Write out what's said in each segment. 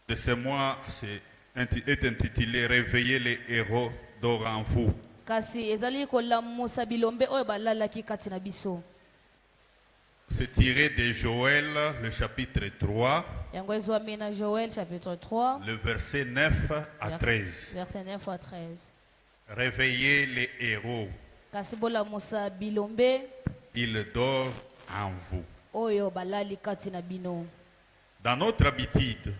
de ce mois est intitulé Réveillez les héros d'or en vous. C'est tiré de Joël, le chapitre 3, le verset 9 à 13. Réveillez les héros. Il dort en vous. Dans notre habitude,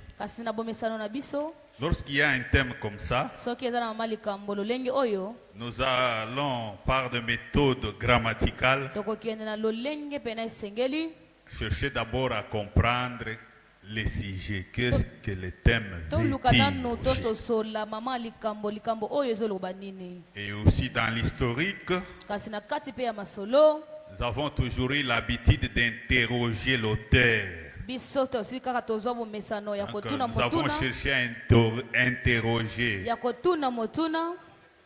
lorsqu'il y a un thème comme ça, nous allons, par des méthodes grammaticales, chercher d'abord à comprendre les sujets, qu'est-ce que le thème veut dire. Et aussi dans l'historique, nous avons toujours eu l'habitude d'interroger l'auteur. Nous avons cherché à interroger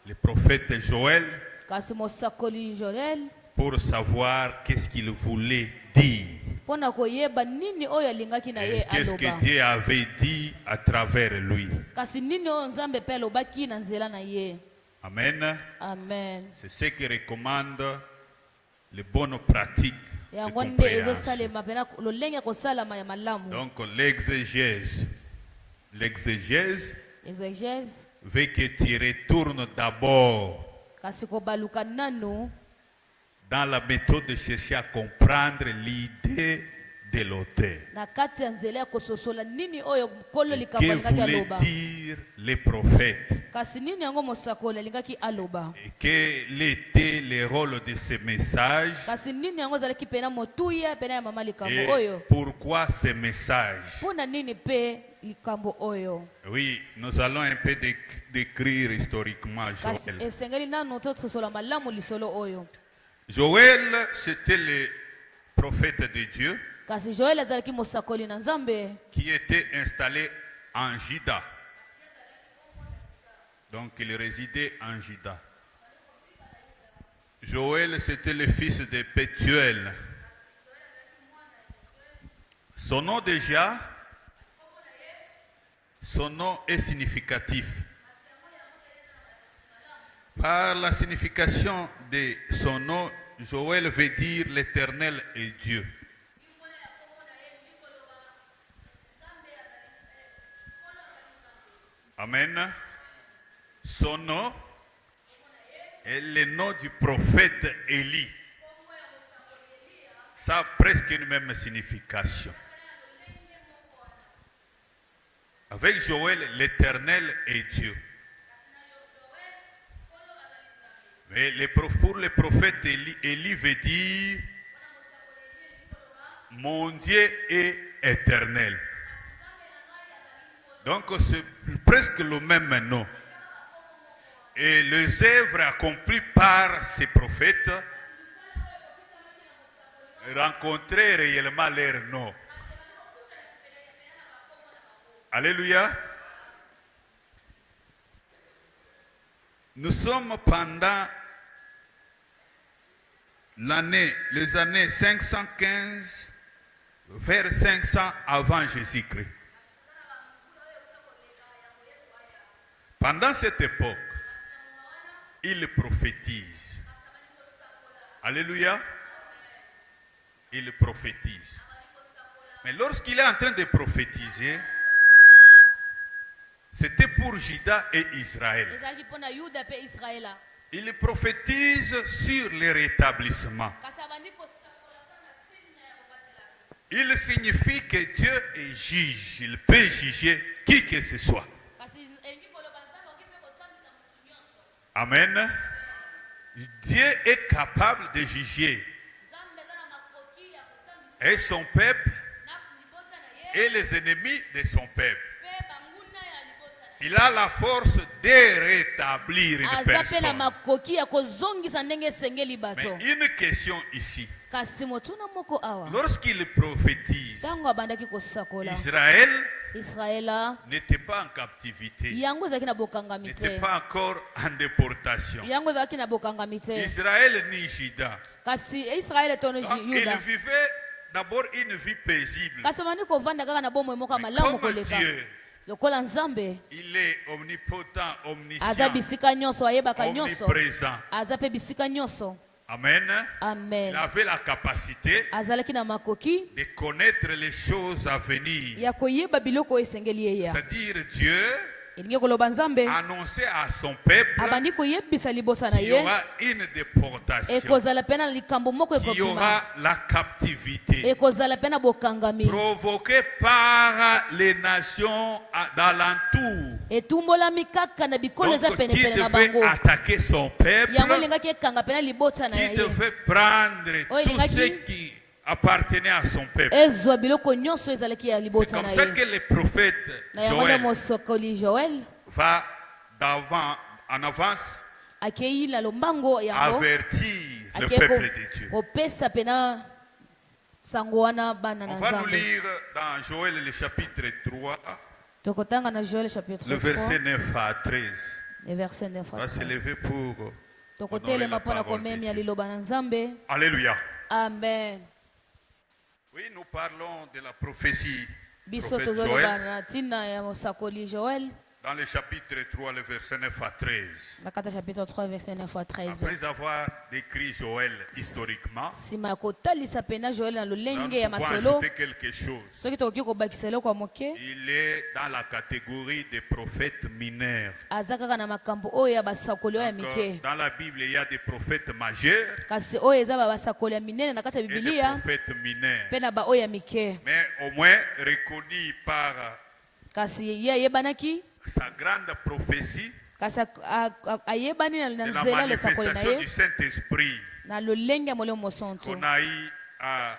le prophète Joël pour savoir qu'est-ce qu'il voulait dire. Et qu'est-ce que Dieu avait dit à travers lui. Amen. Amen. C'est ce qui recommande les bonnes pratiques de compréhension. Donc l'exégèse veut que tu retournes d'abord dans la méthode de chercher à comprendre l'idée de l'auteur. Que voulait dire les prophètes? Et quel était le rôle de ces messages? Et pourquoi ces messages? Oui, nous allons un peu décrire historiquement Joël. Joël, c'était le prophète de Dieu qui était installé en Juda. Donc il résidait en Juda. Joël, c'était le fils de Pétuel. Son nom déjà, son nom est significatif. Par la signification de son nom, Joël veut dire l'Éternel est Dieu. Amen. Son nom est le nom du prophète Élie. Ça a presque une même signification. Avec Joël, l'Éternel est Dieu. Mais pour le prophète Élie veut dire mon Dieu est éternel. Donc c'est presque le même nom. Et les œuvres accomplies par ces prophètes rencontraient réellement leur nom. Alléluia. Nous sommes pendant les années 515 vers 500 avant Jésus-Christ. Pendant cette époque, il prophétise. Alléluia. Il prophétise. Mais lorsqu'il est en train de prophétiser, c'était pour Juda et Israël. Il prophétise sur le rétablissement. Il signifie que Dieu est juge. Il peut juger qui que ce soit. Amen. Dieu est capable de juger et son peuple et les ennemis de son peuple. Il a la force de rétablir une personne. Mais une question ici. Lorsqu'il prophétise, Israël n'était pas en captivité, n'était pas encore en déportation. Israël ni Juda. Donc il vivait d'abord une vie paisible. Comme Dieu, il est omnipotent, omniscient, omniprésent. Amen. Amen. Il avait la capacité de connaître les choses à venir. C'est-à-dire Dieu annonçait à son peuple qu'il y aura une déportation, qu'il y aura la captivité provoquée par les nations d'alentour. Donc, qui devait attaquer son peuple, qui devait prendre tout ce qui appartenait à son peuple. C'est comme ça que le prophète Joël va en avance avertir le peuple de Dieu. On va nous lire dans Joël le chapitre 3, le verset 9 à 13. On va se lever pour honorer la parole de Dieu. Alléluia. Amen. Oui, nous parlons de la prophétie du Biso prophète tozolobana tina ya mosakoli Joël dans le chapitre 3, le verset 9 à 13. na kata chapitre 3 verset 9 à 13. Après avoir décrit Joël historiquement, Sima ya kotalisa pena Joël na nous lolenge ya pouvons masolo ajouter quelque chose. soki tokoki kobakisa eloko ya moke Il est dans la catégorie des prophètes mineurs. aza kaka na makambo oyo ya basakoli oyo ya Donc, mike dans la Bible, il y a des prophètes majeurs kasi oyo eza basakoli ya minene na kati ya et des bibilia prophètes mineurs. mpe na baoyo ya mike Mais au moins reconnus par kasi ye ayebanaki sa grande prophétie kasi ayebani na de la nzela lesakoli na manifestation ye du Saint-Esprit na lolenge ya molimo mosonto qu'on a eu à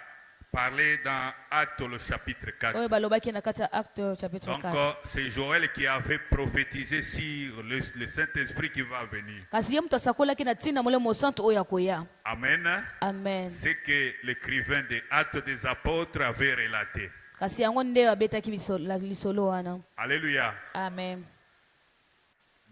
parler dans Actes le chapitre 4. oyo balobaki na kati ya acte chapitre Donc 4 c'est Joël qui avait prophétisé sur le Saint-Esprit qui va venir. kasi ye moto asakolaki na ntina molimo mosonto oyo akoya. Amen. Amen. C'est que l'écrivain des Actes des Apôtres avait relaté. kasi yango nde babetaki lisolo wana. Alléluia. Amen.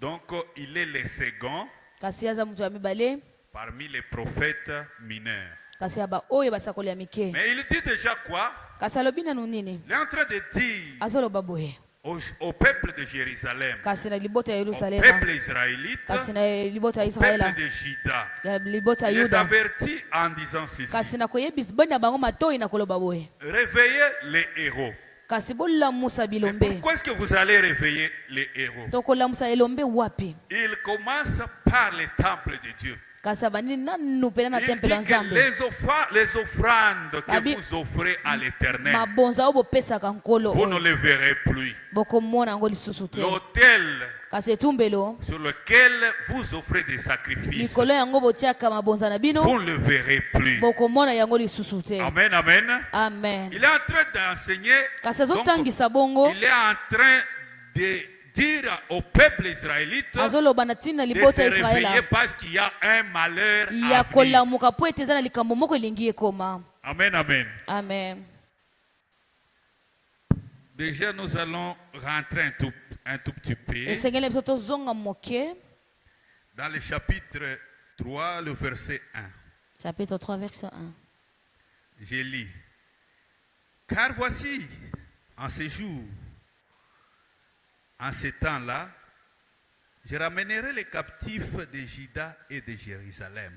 Donc il est le second kasi aza moto ya mibale parmi les prophètes mineurs. kasi aba oyo basakoli ya mike Mais il dit déjà quoi? kasi alobi nanu nini Il est en train de dire azoloba boye au peuple de Jérusalem, kasi na libota ya au yerusalema peuple israélite, kasi na libota ya au peuple israela de Juda. ya libota ya Il les yuda avertit en disant ceci. kasi na koyebisa boni na bango matoi na koloba boye Réveillez les héros. kasi bolamusa Mais bilombe pourquoi est-ce que vous allez réveiller les héros? tokolamusa elombe wapi Il commence par le temple de Dieu. kasi abandi nanu pena na Il tempelo ya dit que nzambe les offrandes que Babi- vous offrez à l'Éternel, mabonza oyo bopesaka nkolo vous ne oyo les verrez plus. bokomona yango lisusu te L'autel kasi etumbelo sur lequel vous offrez des sacrifices, likolo yango botiaka mabonza na bino vous ne le verrez plus. bokomona yango lisusu te. Amen, amen. Amen. Il est en train d'enseigner, kasi donc, azotangisa bongo il est en train de dire au peuple israélite azoloba na ntina de libota se ya réveiller israela parce qu'il y a un malheur à ya venir. kolamuka po ete eza na likambo moko elingi ekoma. Amen, amen. Amen. Déjà, nous allons rentrer un tout petit peu esengeli biso tozonga moke dans le chapitre 3, le verset 1. chapitre 3 verset 1. Je lis. Car voici, en ces jours, en ces temps-là, je ramènerai les captifs de Juda et de Jérusalem.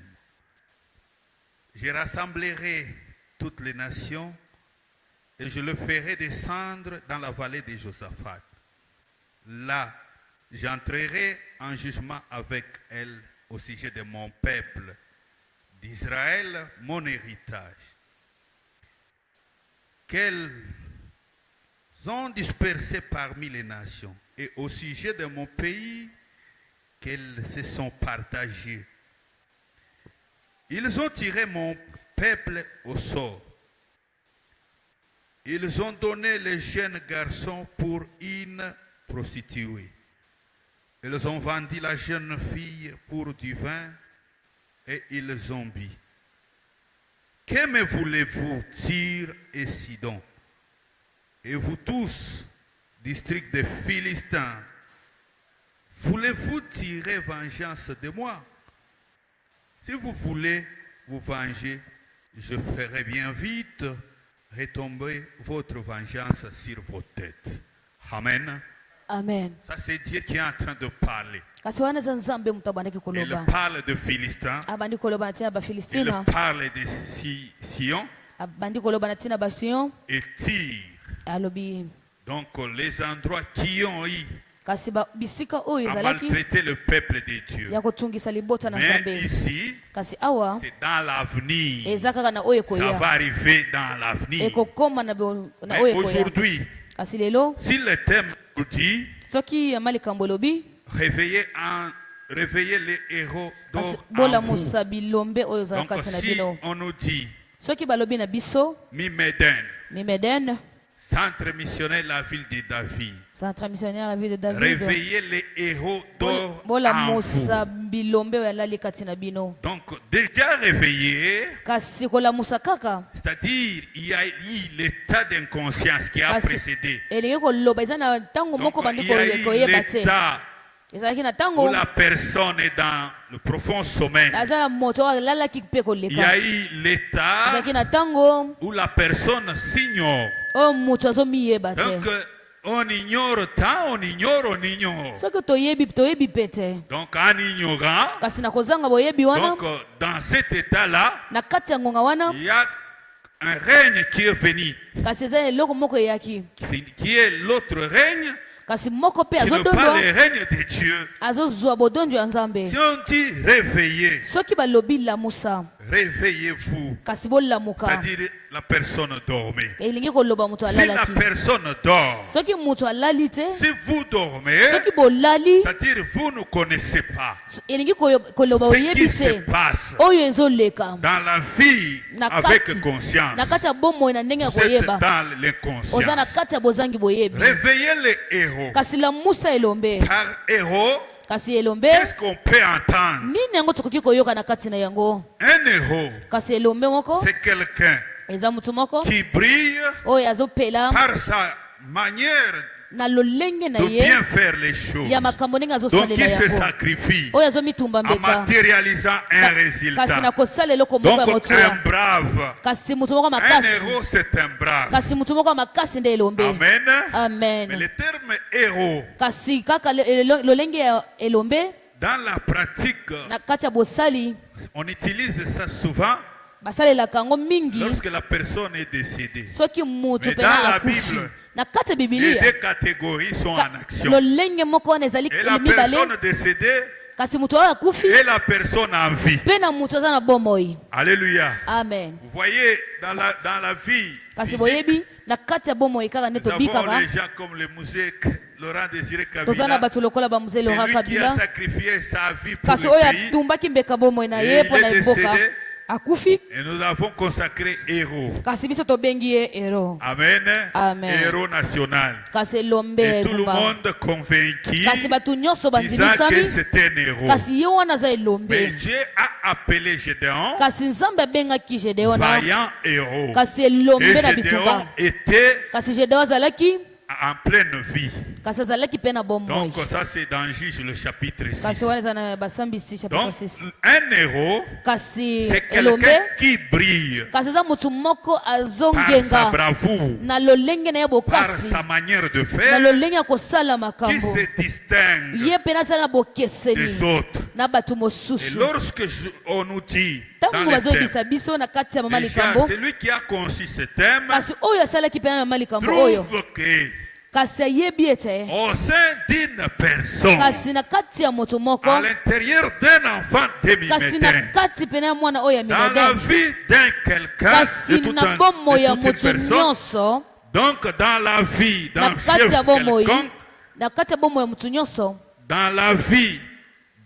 Je rassemblerai toutes les nations et je le ferai descendre dans la vallée de Josaphat. Là, j'entrerai en jugement avec elle au sujet de mon peuple, d'Israël, mon héritage, qu'elles ont dispersé parmi les nations, et au sujet de mon pays, qu'elles se sont partagées. Ils ont tiré mon peuple au sort. Ils ont donné les jeunes garçons pour une prostituée. Ils ont vendu la jeune fille pour du vin et ils ont bu. Que me voulez-vous, Tyr et Sidon? Et vous tous, district des Philistins, voulez-vous tirer vengeance de moi? Si vous voulez vous venger, je ferai bien vite retombez votre vengeance sur vos têtes. Amen. Amen. Ça, c'est Dieu qui est en train de parler. Kasi waneza nzambe mutabandaki Il koloba parle de Philistins. abandi koloba na tina Il bafilistina parle de Sion abandi koloba na tina basion et Tyr. alobi Donc, les endroits qui ont eu kasi bisika oyo à ezalaki maltraiter le peuple de Dieu. ya kotungisa libota na Mais nzambe ici, kasi awa c'est dans l'avenir. eza kaka na oyo Ça va ekoya arriver dans l'avenir. ekokoma na Mais oyo ekoya aujourd'hui, kasi lelo si le thème nous dit soki ama likambo elobi réveillez les héros kasi d'or en vous. bolamusa bilombe oyo ezala Donc kati na si bino on nous dit, soki balobi na biso Mimeden, mimeden centre missionnaire la ville de David, centre missionnaire ya ville de david réveillez les héros d'or en vous. bolamusa bilombe oyo alali kati na bino Donc déjà réveillé, kasi kolamusa kaka c'est-à-dire il y a eu l'état d'inconscience qui a kasi précédé. elingi koloba eza na ntango Donc moko bandi il y a eu koyeba te l'état ezalaki na où ntango la personne est dans le profond sommeil. aza na moto alalaki mpe Il y koleka a eu l'état ezalaki na ntango où la personne s'ignore. oyo moto azomiyeba te Donc on ignore tant, on ignore. soki toyebi mpe te Donc en ignorant, kasi na kozanga boyebi wana donc dans cet état-là, na kati ya ngonga wana il y a un règne qui est venu, kasi eza eloko moko eyaki qui est l'autre règne, kasi moko mpe qui n'est pas azodondwa le règne de Dieu. azozwa bodondio ya nzambe Si on dit réveillez, soki balobi lamusa réveillez-vous, kasi bolamuka c'est-à-dire la personne dormait. elingi koloba moto Si la alalaki personne dort, soki moto alali te si vous dormez, soki bolali c'est-à-dire vous ne connaissez pas elingi koloba ce qui oyebi se te passe oyo ezoleka dans la vie na avec kati conscience. na kati ya bomoi na ndenge ya Vous êtes koyeba dans oza na l'inconscience. kati ya bozangi boyebi Réveillez les héros. kasi lamusa elombe Par héros, kasi elombe qu'est-ce qu'on peut entendre? nini yango tokoki koyoka na kati na yango Un héros, kasi elombe moko c'est quelqu'un eza motu moko qui brille oyo azopela par sa manière na lolenge na de ye bien faire les choses. ya makambo ndenge Donc, azosalela il se yango sacrifie oyo azomitumba en mbeka matérialisant un kasi résultat. na kosala eloko moko ya Donc, motuya un brave, kasi motu moko un makasi héros, c'est un brave. kasi motu moko ya makasi nde elombe Amen. Mais amen le terme héros, kasi kaka lolenge ya elombe dans la pratique, na kati ya bosali on utilise ça souvent basalelaka yango mingi lorsque la personne est décédée. soki motu Mais pena dans la akufi Bible, na kati ya Les bibilia deux catégories sont en action. lolenge moko wana ezali Et la mibale personne décédée kasi motu oyo akufi et la personne en vie. mpe na motu aza na bomoi Alléluia. amen Vous voyez, dans la vie kasi physique, boyebi na kati ya bomoi kaka nde nous avons tobikaka les gens comme le musée Laurent Désiré toza na Kabila. bato lokola bamuze C'est Laurent lui qui a Kabila sacrifié sa vie pour kasi le oyo pays. atumbaki mbeka bomoi na Et ye il mpo na est mboka décédé. akufi Et nous avons consacré héros. kasi biso tobengi ye ero Amen. Amen. Héros national. kasi elombe Et tout le engumba monde convaincu kasi bato nyonso disant que bandimisami c'était un héros. kasi ye wana aza Mais elombe Dieu a appelé Gédéon kasi nzambe abengaki gedeona vaillant héros. kasi Et elombe na Gédéon bitumba était kasi gedeo azalaki en pleine vie. kasi azalaki mpe na bomoi Donc ça c'est dans Juge le chapitre 6. kasi wana eza na basambisi chapitre Donc 6 un héros, kasi c'est elombe quelqu'un qui brille kasi eza motu moko par sa azongenga bravoure, na lolenge na ye par bokasi sa manière de na faire, lolenge ya kosala qui makambo se distingue ye mpe nazala na des bokeseni autres. na bato Et mosusu lorsque on nous dit dans ntango le thème, bazoyebisa biso na kati ya mama déjà likambo celui qui a conçu ce thème kasi oyo asalaki mpe na mama likambo oyo trouve que kasi ayebi ete au sein d'une personne, kasi na kati ya moto moko à l'intérieur d'un enfant kasi na demi-métain, kati pene ya mwana oyo ya dans la minadani vie d'un quelqu'un, kasi de na bomoi ya toute une motu personne, nyonso donc dans la vie na d'un kati ya chef bomoi quelconque, na kati ya bomoi ya motu nyonso dans la vie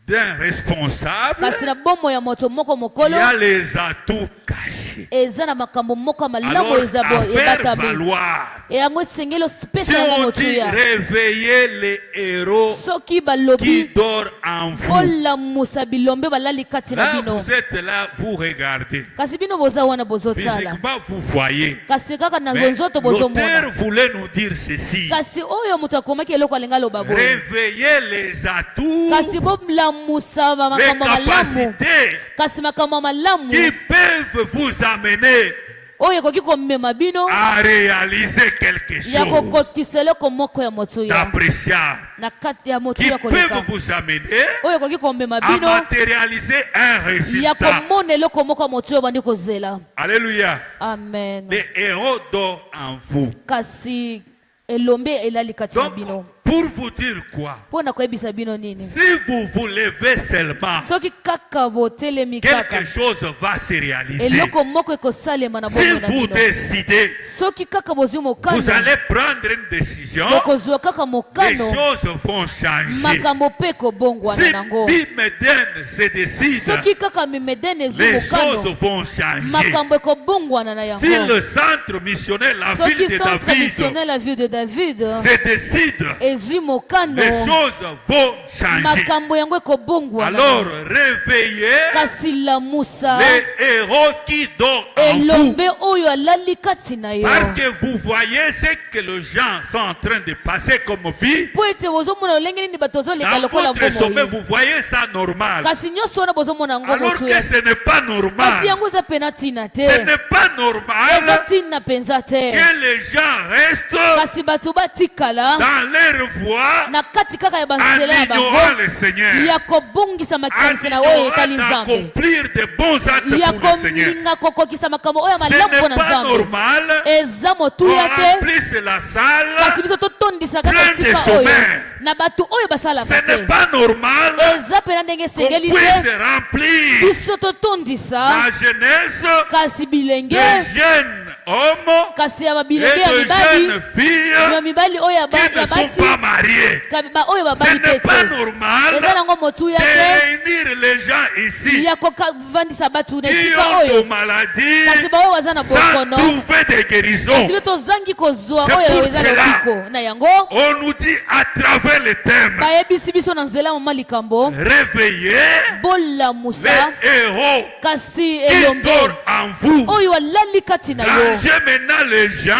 d'un responsable, kasi na bomoi ya moto moko il mokolo y a les atouts cachés. eza na makambo moko ya malamu Alors, eza à faire ebatami valoir, yango esengeli si opesa yango on motu dit ya réveiller les héros soki qui balobi dorment en vous, olamusa bilombe balali kati na là bino vous êtes là, vous regardez. kasi bino boza wana bozotala Physiquement, vous voyez. kasi kaka na Mais nzoto l'auteur bozomona voulait nous dire ceci. kasi oyo moto akomaki eloko alinga aloba boye Réveillez les atouts, kasi bolamusa les makambo malamu capacités kasi makambo malamu qui peuvent vous amener oyo ekoki komema bino à réaliser quelque ya chose kokotisa eloko moko ya motuya d'appréciable na kati ya qui motuya peut koleka vous amener oyo ekoki komema à bino matérialiser un ya résultat. komona eloko moko ya motuya obandi kozela. Alléluia. Amen. Les héros dorment en vous. Kasi elombe elali kati na Donc, bino pour vous dire quoi? mpo na koyebisa bino nini Si vous vous levez seulement, soki kaka botelemi kaka quelque chose va se réaliser. eloko moko ekosalema na Si bongo na vous bino décidez, soki kaka bozwi vous mokano allez prendre une décision, bokozwa kaka les mokano choses vont changer. makambo mpe ekobongwana Si nango Bimeden se décide, soki kaka mimedene ezwi les choses mokano vont changer. makambo ekobongwana na Si yango le centre missionnaire, la ville soki de centre David, missionnaire la ville de David se décide, ezwi mokano les choses vont changer. makambo yango ekobongwana Alors, réveillez kasi lamusa les héros qui dorment en vous. elombe oyo alali kati na yo Parce que vous voyez ce que les gens sont en train de passer comme vie. po ete bozomona lolenge nini bato bazoleka Dans lokola votre sommet, bomoi vous voyez ça normal. kasi nyonso wana bozomona yango Alors motuya que ce n'est pas kasi normal. yango eza pena ntina te Ce n'est pas eza normal ntina mpenza te que les gens restent kasi bato batikala dans leur voie na kati kaka ya en banzela ya ignorant bango le Seigneur. ya kobongisa En makanisi na oyo etali ignorant nzambe d'accomplir de bons actes ya pour le Seigneur. kolinga kokokisa makambo oyo ya Ce malamu mpo n'est na pas nzambe normal eza qu'on motuya te remplisse la salle. kasi biso totondisa kaka plein de esika chômeurs. oyo na bato oyo Ce basalaka n'est te pas normal eza pena ndenge qu'on esengeli puisse te remplir biso totondisa la jeunesse kasi bilenge de jeunes hommes kasi ya et bilenge ya de mibali jeunes filles ya mibali oyo ya qui ne ya sont basi pas mariés. oyo Ce babali n'est pe pas te normal eza nango motuya de te réunir les gens ici ya kovandisa bato na qui esika ont oyo des maladies kasi baoyo baza na sans bokono trouver de kasi guérison. be tozangi kozwa C'est oyo pour eza cela. lobiko na yango On nous dit à travers le thème, bayebisi biso na nzela mama likambo réveillez bolamusa les héros kasi qui elombe dorment en vous. oyo alali kati na yo Rangez maintenant les gens,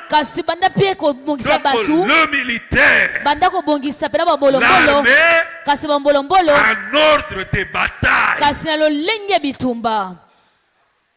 kasi banda mpe kobongisa donc bato le militaire, banda kobongisa pena bambolombolo l'armée, kasi bambolombolo en ordre de bataille. kasi na lolenge ya bitumba.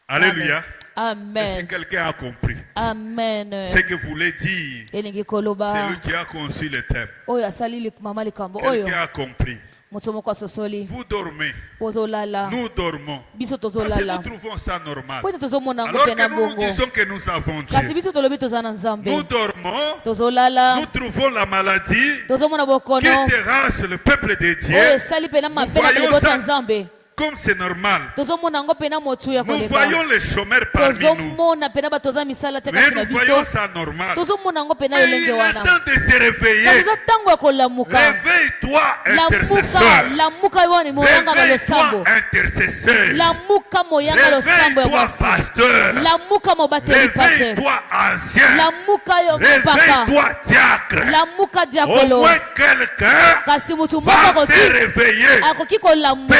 Alléluia. Est-ce Amen. que quelqu'un a compris Amen. ce que voulait dire elingi koloba celui qui a conçu le thème? oyo asali mama likambo oyo Quelqu'un a compris. moto moko asosoli Vous dormez, pozolala nous dormons. biso Parce que tozolala nous trouvons ça normal. po ete tozomona yango Alors mpe na que nous nous bongo disons que nous avons kasi Dieu. biso tolobi toza na nzambe Nous dormons, tozolala nous trouvons la maladie tozomona qui bokono terrasse le peuple de oyo Dieu. esali pena mabe na voyons bilibota ça. nzambe Comme c'est normal. tozomona yango pena motu ya Nous koleka voyons les chômeurs parmi nous. tozomona pena bato toza misala te Mais kasi na nous voyons biso ça normal. tozomona yango pena Mais il lolenge est wana temps de se kasi réveiller. eza ntango ya kolamuka Réveille-toi, lamuka intercesseur. lamuka wani moyanga Réveille-toi, losambo intercesseur. lamuka moyanga losambo ya Réveille-toi, mwasi pasteur. lamuka mobateli pate Réveille-toi, ancien. lamuka yo mpaka Réveille-toi, diacre. lamuka Au diakolo moins quelqu'un kasi mutu moko va se akoki réveiller. akoki Fera kolamuka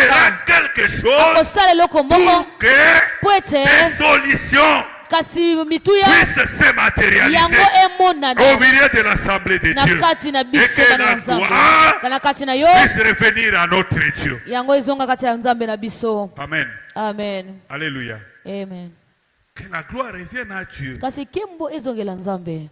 quelque chose akosala eloko moko pour que po ete des solutions kasi mituya puissent se yango matérialiser emonana au milieu de l'assemblée de na Dieu. kati na Et biso que bana la na nzambe gloire kana kati na yo puisse revenir à notre Dieu. yango ezonga kati ya nzambe na biso. Amen. Amen. Alléluia. Amen. Que la gloire revienne à Dieu. Kasi kembo ezongela nzambe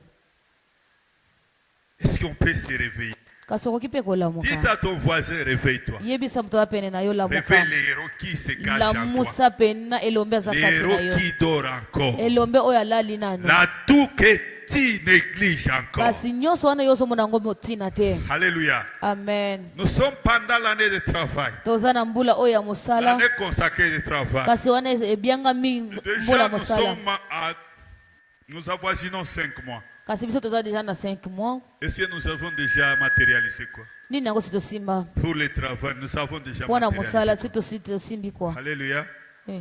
Est-ce qu'on peut se réveiller? kasi okoki mpe Dites kolamuka à ton voisin, réveille-toi. yebisa moto apene na yo lamuka Réveille les héros qui se cachent en toi. lamusa pena elombe aza Les kati na héros yo qui dorment encore. elombe oyo alali nano Là, tout que tu négliges encore. kasi nyonso wana yo ozomona yango motina te. Alléluia. Amen. Nous sommes pendant l'année de travail. toza na mbula oyo ya mosala L'année consacrée de travail. kasi wana ebyangami mbula Déjà, ya nous mosala sommes à... Nous avoisinons 5 mois. kasi biso toza deja na 5 mois Est-ce que nous avons déjà matérialisé quoi? nini yango si tosimba Pour le travail, nous avons déjà mpo na mosala matérialisé. si tosimbi kwa Alléluia. Eh,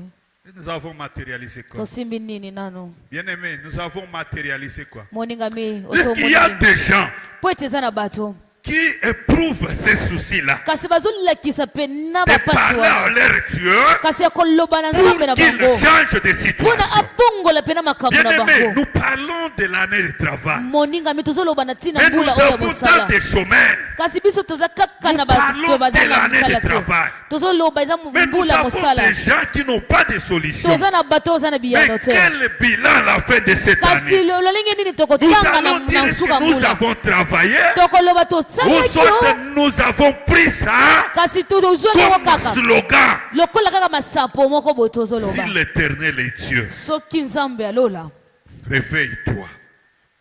Et nous avons matérialisé quoi? tosimbi nini nano Bien-aimés, nous avons matérialisé quoi? moningami Est-ce qu'il y a des gens po ete eza na bato qui éprouvent ces soucis-là kasi bazolakisa pe na de bapasi parler à wana leur Dieu kasi ya koloba na nzambe na pour qu'ils bango changent de mpona situation. abongola pe na makambo na Bien-aimés, bango nous parlons de l'année de travail. moningami tozoloba na ntina Mais nous mbula oyo ya avons mosala tant de chômeurs. kasi biso toza kaka na Nous parlons baza de na l'année misala de te travail. tozoloba eza Mais nous mbula avons mosala des gens qui n'ont pas de solution. toza na bato oza na Mais biyano te quel bilan à la fin de cette kasi année? lolenge nini Nous tokotanga allons na dire nsuka que nous mbula avons travaillé, tokoloba ou tosalaki soit yo nous avons pris ça kasi tozwaki yango comme kaka slogan. lokola kaka masapo moko boye tozoloba Si l'Éternel est Dieu, soki nzambe alola réveille-toi.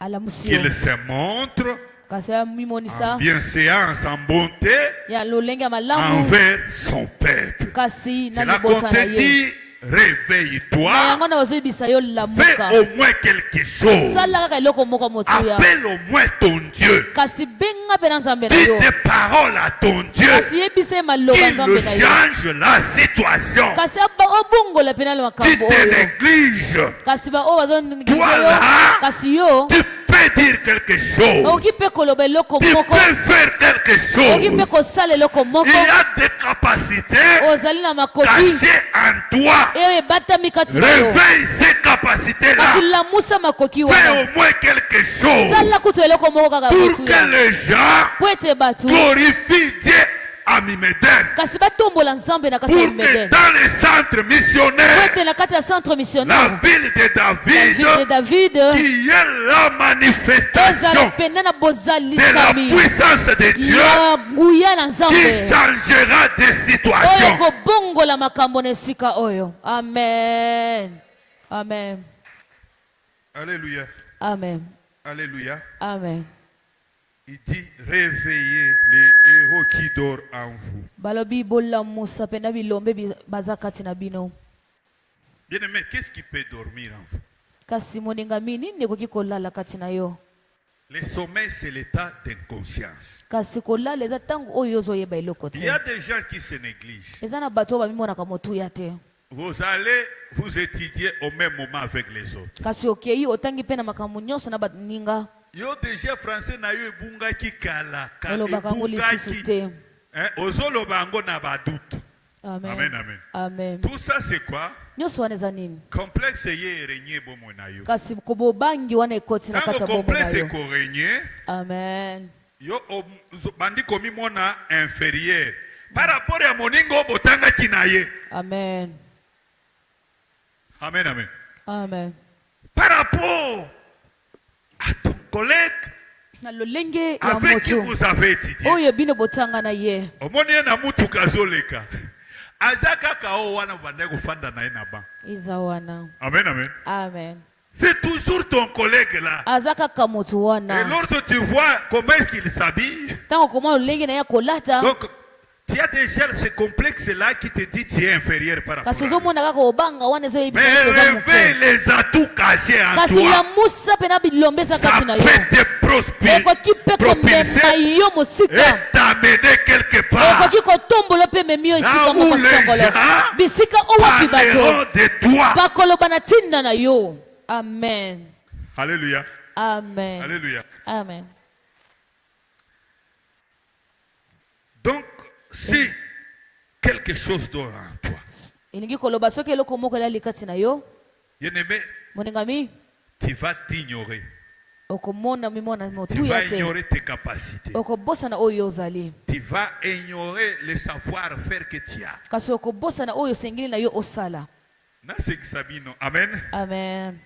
alamusi yo Qu'il se montre kasi amimonisa en bienséance, en bonté ya lolenge ya malamu envers son peuple. kasi na C'est là qu'on libosa na te ye dit, na réveille-toi, yango na bazoyebisa yo fais lamuka au moins quelque chose. sala kaka eloko moko motuya Appelle au moins ton Dieu. kasi benga mpe na nzambe na Dis yo des paroles à ton Dieu. kasi yebisa ye maloba Qu'il nzambe na yo change la situation. kasi obongola mpe na Tu makambo te oyo négliges. kasi baoyo bazonigise Toi yo là, kasi yo tu peux dire quelque chose. okoki mpe koloba eloko Tu moko peux faire quelque okoki mpe chose. kosala eloko moko Il y a des capacités ozali na makoki cachées en toi. eyo ebatami kati na yo Réveille ces capacités-là. kasi lamusa makoki Fais wana au moins quelque chose sala kutu eloko moko kaka pour motuya que les gens po ete bato glorifient Dieu à Mimeden. kasi batombola nzambe na kati Pour ya que mimeden dans les centres po missionnaires, ete na kati ya centre la missionnaire ville de la ville de David, david qui est la ezala manifestation pene na de la bozalisami puissance de Dieu ya nguya na qui nzambe changera des oyo situations. kobongola makambo na esika oyo amen amen Alléluia. amen Alléluia. amen Il dit réveillez les héros qui dorment en vous. balobi bolamusa mpe na bilombe baza kati na bino Bien-aimé, qu'est-ce qui peut dormir en vous? kasi moningami nini ekoki kolala kati na yo Le sommeil, c'est l'état d'inconscience. kasi kolala eza ntango oyo ozoyeba eloko Il te y a des gens qui se négligent. eza na bato oyo bamimonaka motuya te Vous allez vous étudier au même moment avec les autres. kasi okei otangi mpe na makambo nyonso na baninga Yo déjà français na yo ebungaki kala olobaka yango lisusu te ozoloba yango na badoute. amen Amen, amen. amen Tout ça c'est quoi? nyonso wana eza nini Complexe ye erenye bomo na yo. kasi kobobangi wana ekoti na kati Tango ya bombo na complexe yo korenye amen yo bandi komimona inférieur par rapport ya moningo botangaki na ye. amen Amen, amen. amen Par rapport à ton collègue na lolenge ya avec qui moto vous avez étudié. oyo bino botanga na ye Omoni ye na mutuka azoleka. Aza kaka o wana banda kofanda na ye na ban. eza wana Amen, amen. amen C'est toujours ton collègue là. aza kaka moto Et wana lorsque tu vois comment est-ce qu'il s'habille, ntango koma lolenge na ye kolata donc tu as déjà ce complexe-là qui te dit tu es inférieur par rapport kasi à lui. ozomona kaka obanga wana Mais ezoyebisa eza réveille moke les atouts cachés en kasi toi. lamusa mpe na bilombe eza Ça kati na yo peut te ekoki mpe propulser komema yo et mosika t'amener quelque part. ekoki kotombola mpe memi yo Là esika où moko les songolo gens bisika owapi parleront bato de toi. bakoloba na ntinda na yo amen Alléluia. amen Alléluia. amen Donc, si quelque chose dort en toi, elingi koloba soki eloko moko elali kati na yo bien-aimé, moningami tu vas t'ignorer. okomona mimona Tu motuya vas te ignorer tes capacités. okobosana oyo ozali Tu vas ignorer le savoir-faire que tu as. kasi okobosana oyo osengeli na yo osala Nasekisa bino. Amen. amen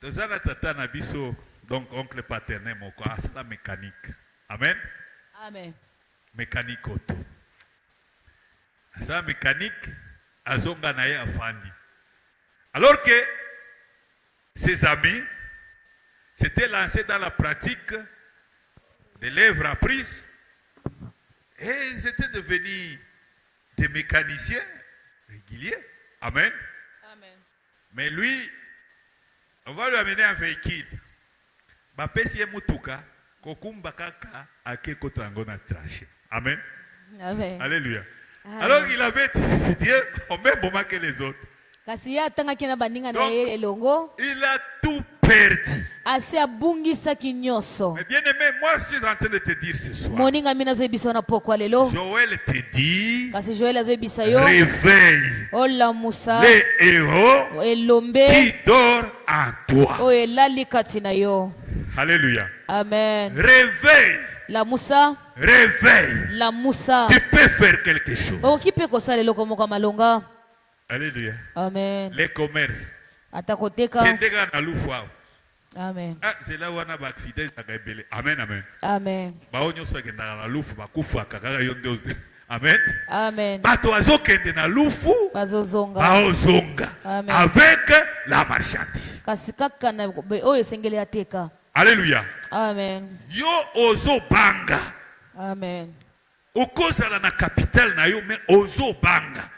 Tozana tata na biso, donc oncle paternel moko asala mécanique. Amen. amen Mécanique auto. Asala mécanique azonga na ye afandi. Alors que ses amis s'étaient lancés dans la pratique de l'œuvre apprise et ils étaient devenus des mécaniciens réguliers. Amen. amen Mais lui, on va lui amener un véhicule. Bapesi ye mutuka, kokumba kaka ake kotango na traché. Amen. amen Alléluia. Amen. Alors il avait étudié au même moment que les autres. kasi ye atangaki na baninga na Donc, ye elongo il a tout perdu. asi abungisaki nyonso. Mais bien aimé, moi je suis en train de te dire ce soir. Moninga mina azoyebisa na pokwa lelo. Joël te dit, Kasi Joel azoyebisa yo. réveille Olamusa les héros elombe qui dorment en toi. oyo elali kati na yo. Alléluia. Amen. Réveille, Lamusa réveille. lamusa Tu peux faire quelque chose. okoki mpe kosala eloko moko ya malonga. Alléluia. Amen. Les commerces. Ata koteka. Kendeka na lufu awa. Amen. Ah, c'est là où on a un accident ezaka ebele. Amen, amen. Amen. Bao nyonso akendaka na lufu bakufaka kaka yo nde. Amen. Amen. Bato azokende na lufu Bazozonga. baozonga Amen. avec la marchandise. Kasi kaka na oyo esengeli ateka. Alléluia. Amen. Yo ozobanga. Amen. Okozala na capital na yo mais ozobanga.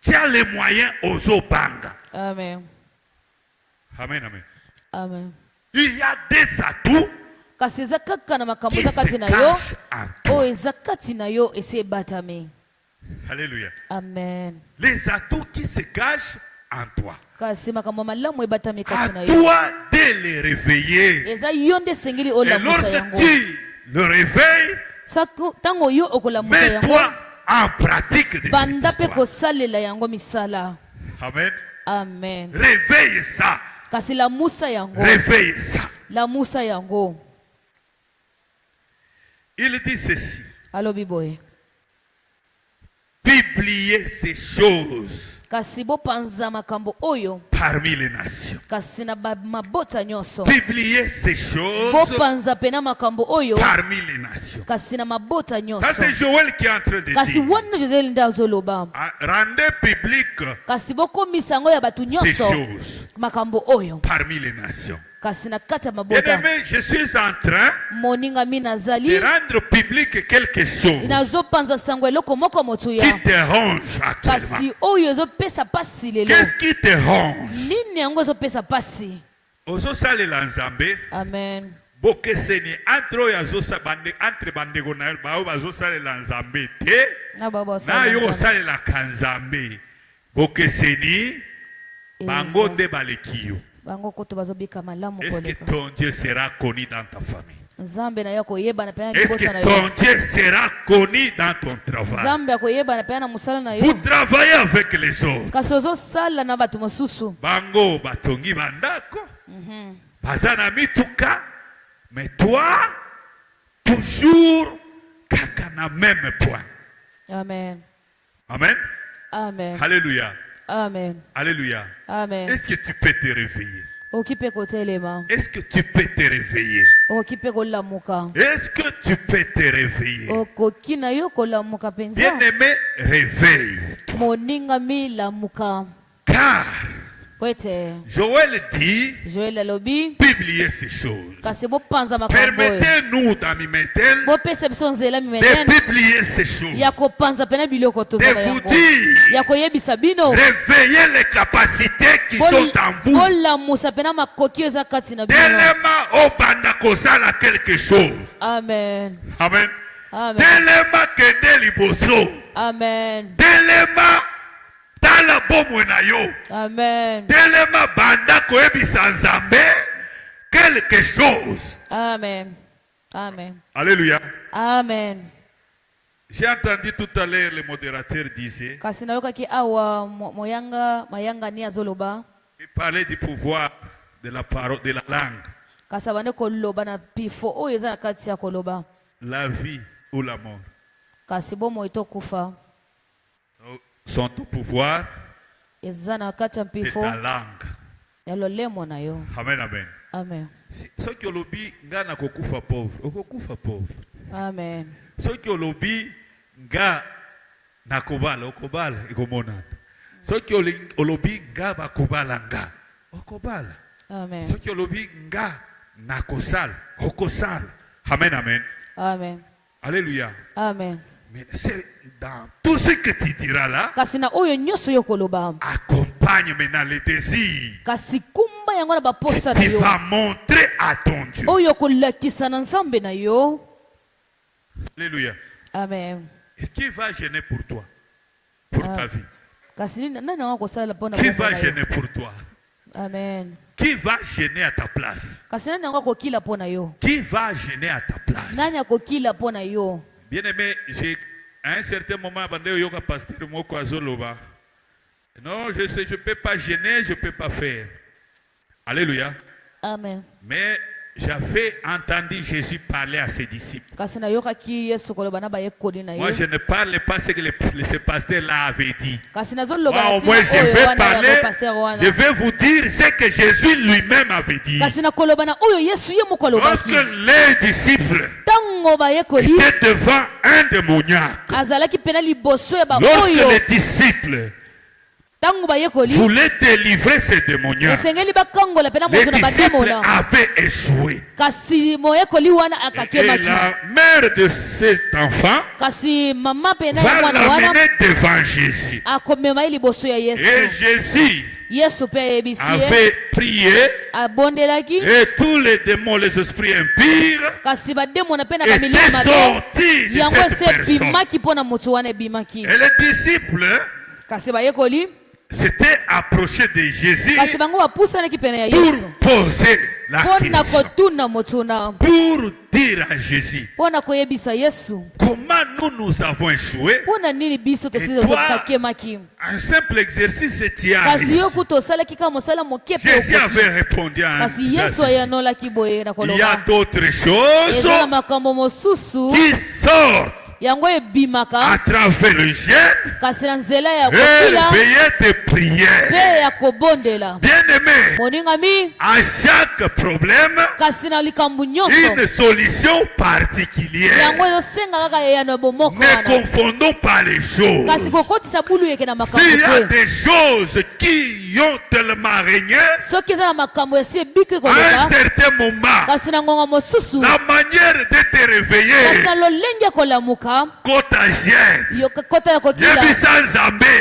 Tu as les moyens ozobanga. Amen. Amen, amen. Amen. Il y a des atouts Kasi eza kaka na makambo qui eza se kati na yo cachent en toi. oyo eza kati na yo esi ebatami. Alléluia. Amen. Les atouts qui se cachent en toi. Kasi makambo malamu ebatami À kati na yo. toi de les réveiller. Eza yo nde esengeli Et olamusa lorsque yango. tu le réveilles, Ntango yo okolamusa yango mets-toi en pratique de cette banda mpe histoire. kosalela yango misala. Amen. Amen. Réveille ça. Kasi lamusa yango. Réveille ça. Lamusa yango. Il dit ceci. Alobi boye. Publiez ces choses Kasi bopanza makambo oyo parmi les nations. kasi na mabota nyonso. Publiez ces choses Bopanza pena makambo oyo parmi les nations. kasi na mabota Ça nyonso. c'est Joël qui est en train de Kasi dire. wana Joseli nde azoloba. Ah, rendez public Kasi bokomisa yango ya bato ces nyonso choses makambo oyo parmi les nations. kasi na kati ya Bien mabota. aimé, je suis en train Moninga mi de nazali rendre public quelque chose nazopanza sango eloko moko motuya qui te ronge actuellement. kasi oyo ezopesa pasi lelo. Qu'est-ce qui te ronge? Nini yango ezopesa pasi? Ozosalela nzambe Amen. bokeseni entre bandeko na yo bao bazosalela nzambe te Na baba na yo osala. osalelaka nzambe bokeseni bango nde baleki yo. Bango koto bazobika malamu Est-ce que koleka. ton Dieu sera connu dans ta famille? Nzambe na yo koyeba na pena Est-ce libosa na que ton yo. Dieu sera connu dans ton travail? Nzambe akoyeba na pena musala na Vous yo. travaillez avec les autres. Kasi ozosala na bato mosusu. Bango batongi bandako baza na mituka mais toi toujours kaka na même point. Amen. Amen. Amen. Alléluia. Amen. Alléluia. Amen. Est-ce que tu peux te réveiller? Okipe kotelema. Est-ce que tu peux te réveiller? Okipe kolamuka. Est-ce que tu peux te réveiller? Okoki na yo kolamuka penza. Bien-aimé, réveille. Moninga mi lamuka. Car Kwete. Joël dit, Joel alobi. publiez ces choses. Kasi bopanza makambo oyo. Permettez-nous dans Mimetel Bopesa biso nzela de mimenene. publier ces choses. Ya kopanza pena biloko De tozala vous yango. dire, Ya koyebisa bino. réveillez les capacités qui sont en vous. Bolamusa pena makoki eza kati na bino. Tellement au banda kozala quelque chose. Amen. Amen. Amen. Tellement que de liboso. Amen. Tellement tala bomwe na yo. Amen. Tellement banda koyebisa nzambe quelque chose. Amen. Amen. Alléluia. Amen. J'ai entendu tout à l'heure le modérateur disait, Kasi nayokaki awa mayanga ni azoloba. il parlait du pouvoir de la parole, de la langue, Kasi abande koloba na pifo oyo eza na kati ya koloba. la vie ou la mort. Kasi bomo etokufa. Sont au pouvoir Eza na kati ya de pifo ta langue. ya lolemo na yo. Amen, amen. Amen. Soki olobi nga nakokufa pauvre, okokufa pauvre. Amen. Soki olobi nga nakobala, okobala, ekomonana. Soki olobi nga bakobala nga, okobala. Amen. Soki olobi nga nakosala, okosala. Amen, amen. Amen. Alléluia. Amen. Mais c'est dans tout ce que tu diras là, Kasi na oyo nyonso yo koloba. accompagne maintenant les désirs Kasi kumba yango na baposa que na tu yo. vas montrer à ton Dieu. Oyo kolakisa na nzambe na yo. Alléluia. Amen. Et qui va gêner pour toi, pour ta vie? Kasi nani na kosala pona Qui va gêner pour toi? Amen. Qui va gêner à ta place? kasi nani akokila mpo na yo? Qui va gêner à ta place? Nani akokila mpo na yo? Bien-aimé, à un certain moment, pasteur Moko Azoloba. Non, je ne peux pas gêner, je ne peux pas faire. Alléluia. Amen. Mais j'avais entendu Jésus parler à ses disciples. Moi, je ne parle pas ce que ce pasteur-là avait dit. Moi, au moins, je vais vous dire ce que Jésus lui-même avait dit. Lorsque les disciples étaient devant un démoniaque, lorsque les disciples voulaient délivrer ces démoniaques, les disciples avaient échoué. Et la mère de cet enfant va l'amener devant Jésus. Et Jésus avait prié, et tous les démons, les esprits impurs, étaient sortis de cette personne. Et les disciples s'étaient approchés de Jésus pour poser la question, pour dire à Jésus comment nous avons échoué. Et toi, un simple exercice, tu as réussi. Jésus avait répondu à un il y a d'autres choses qui sortent à travers le jeûne et le veillée de prière. Bien-aimé, à chaque problème, une solution particulière. Ne confondons pas les choses. S'il y a des choses qui ont tellement régné, à un certain moment, la manière de te réveiller, Kotagien, Yebisa Nzambe,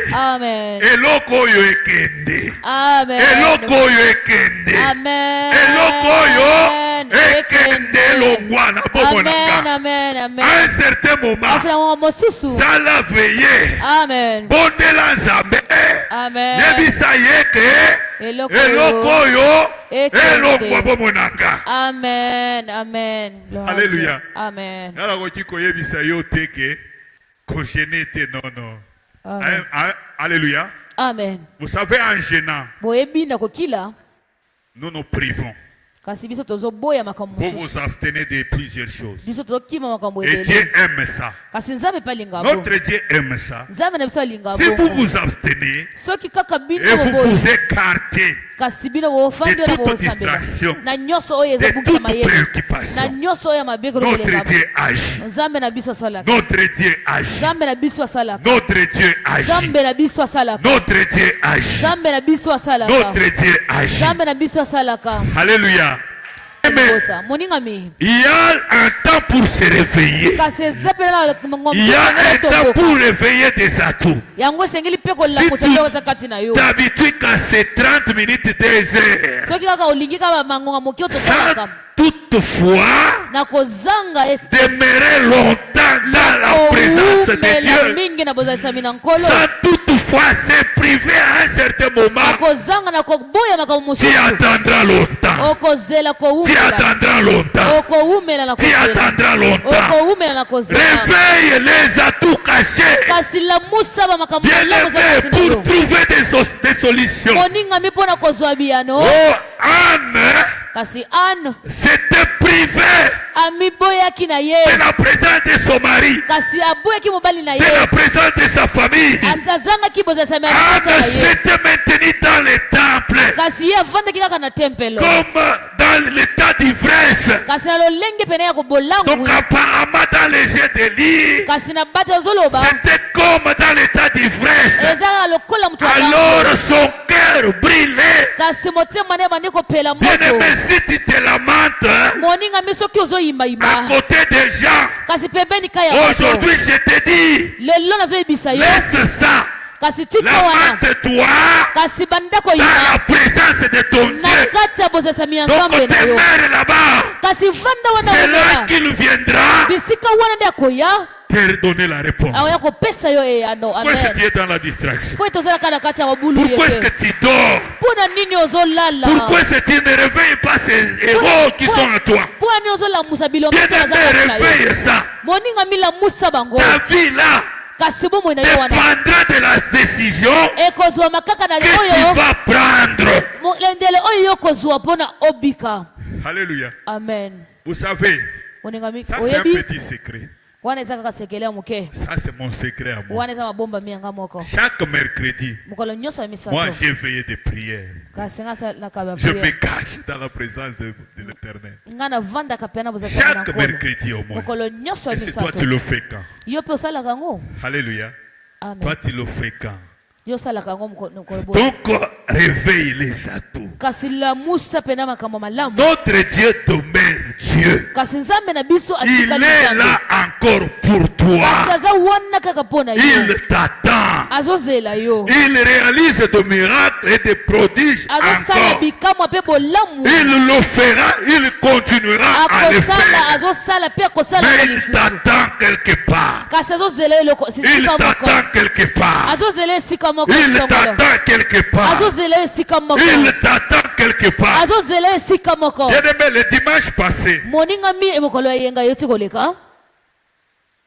eloko oyo ekende, eloko oyo ekende, eloko oyo ekende longwana bomonanga. À un certain moment, ça l'a veillé, bondela Nzambe, Yebisa yeke, eloko oyo elongwa bomonanga. Amen, amen. Alléluia. Amen. Alléluia. Amen. Vous savez, en gênant, nous nous privons. Vous vous abstenez de plusieurs choses. Et Dieu aime ça. Notre Dieu aime ça. Si vous vous abstenez et vous vous écartez de toute distraction, de toute préoccupation, notre Dieu agit. Notre Dieu agit. Notre Dieu agit. Notre Dieu agit. Notre Dieu agit. Alléluia. Mais il y a un temps pour se réveiller. Il y a un temps pour réveiller des atouts. Si tu t'habitues qu'à ces 30 minutes, 2 heures, sans toutefois demeurer longtemps dans la présence de Dieu, sans toutefois se priver à un certain moment, tu attendras longtemps. Tu attendras longtemps. Tu attendras longtemps. Réveille les atouts cachés. Bien-aimés, pour trouver des solutions. Oh, Anne s'était privée de la présence de son mari, de la présence de sa famille. Anne s'était maintenue dans le temple comme dans l'état d'ivresse. Donc apparemment dans les yeux d'Élie, c'était comme dans l'état d'ivresse. Alors son cœur brûlait. Bien-aimé, si tu te lamentes à côté des gens, aujourd'hui je te dis, laisse ça. Lamente-toi dans la présence de ton Dieu. Donc demeure là-bas. C'est là qu'il viendra te donner la réponse. aoya kopesa yo eyano. Pourquoi est-ce que tu Amen. es dans la distraction? Po tozalaka na kati ya mabulu Pourquoi est-ce que yeke. tu dors? Mpona nini ozolala? Pourquoi est-ce que tu ne réveilles pas ces héros qui sont en toi? Mpona nini ozolamusa bilombe te Bien-aimé, baza kati na yo? réveille ça. Moninga milamusa bango. Ta vie là Kasi bomoi na yo wana dépendra de la décision ekozwama kaka na que tu oyo vas prendre. lendele oyo yo kozwa mpona obika. Alléluia. Amen. Vous savez, Moninga mi ça c'est un oyebi petit secret. wana eza kaka sekele ya moke. Ça c'est mon secret à moi. Wana eza mabomba mianga moko. Chaque mercredi, Mokolo nyonso ya moi misato j'ai veillé de prière. kasi nga asalaka ba Je me priere. cache dans la présence de l'Éternel. Nga navandaka pena na bozalaka na Chaque nkolo. mercredi au moins. Mokolo nyonso ya Et c'est toi misato tu le fais quand? yo mpe osalaka yango. Alléluia. Amen. Toi tu le fais quand? Yo osalaka yango mokolo boye. Donc réveille les atouts. Kasi lamusa pena makambo malamu. Notre Dieu demeure Dieu. Kasi nzambe na biso Il atikali est nzambe. là encore pour Kasi toi. aza wana kaka mpo na yo. Il t'attend. Azozela yo. Il réalise de miracles et de prodiges Azosala encore. bikamwa mpe bolamu. Il le fera, il continuera à le Akosala faire. azosala mpe akosala Mais yango il lisusu. t'attend quelque part. Kasi azozela eloko Il sisika moko. t'attend quelque part. Azozela esika moko. Il songolo. t'attend quelque part. Azozela esika moko. Il t'attend quelque part. Azozela esika moko. Bien-aimé, le dimanche passé, Moninga mi mokolo yenga yoti koleka.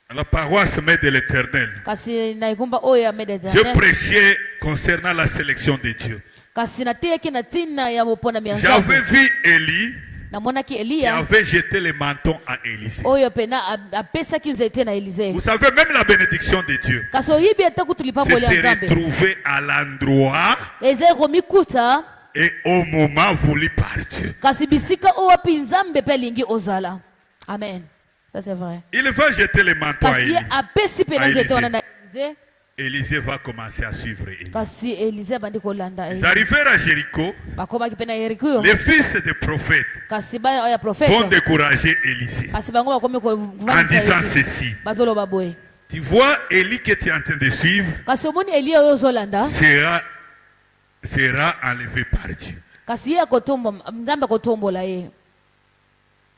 à la paroisse Mère de l'Éternel, Kasi na ikumba oyo ya mede je dane. prêchais concernant la sélection de Dieu. Kasi na teki na tina ya mopona mianza. J'avais vu Élie Namonaki qui Elia. avait jeté les mentons à Élisée. Oyo pena apesaki nzete na Elize. Vous savez, même la bénédiction de Dieu Kasi oyibi ata kutulipa se mbole ya serait nzambe. trouvée à l'endroit Eze komikuta et au moment voulu par Dieu. kasi bisika owapi nzambe pe lingi ozala. Amen. Ça c'est vrai. Il va jeter les manteaux à Kasi Élie. apesi pena À nzete Élisée. wana na Elize. Élisée va commencer à suivre Élie. Kasi Elize bandi kolanda. Ils arrivèrent à Jéricho. Bakomaki pena Yeriko. Les fils des prophètes Kasi ba ya vont prophète. décourager Élisée Kasi bango bakomi ko en disant ceci. bazoloba boye. Tu vois, Élie que tu es en train de suivre Kasi omoni Elia oyo ozolanda. sera enlevé par Dieu. Kasi ye akotomba nzambe akotombola ye.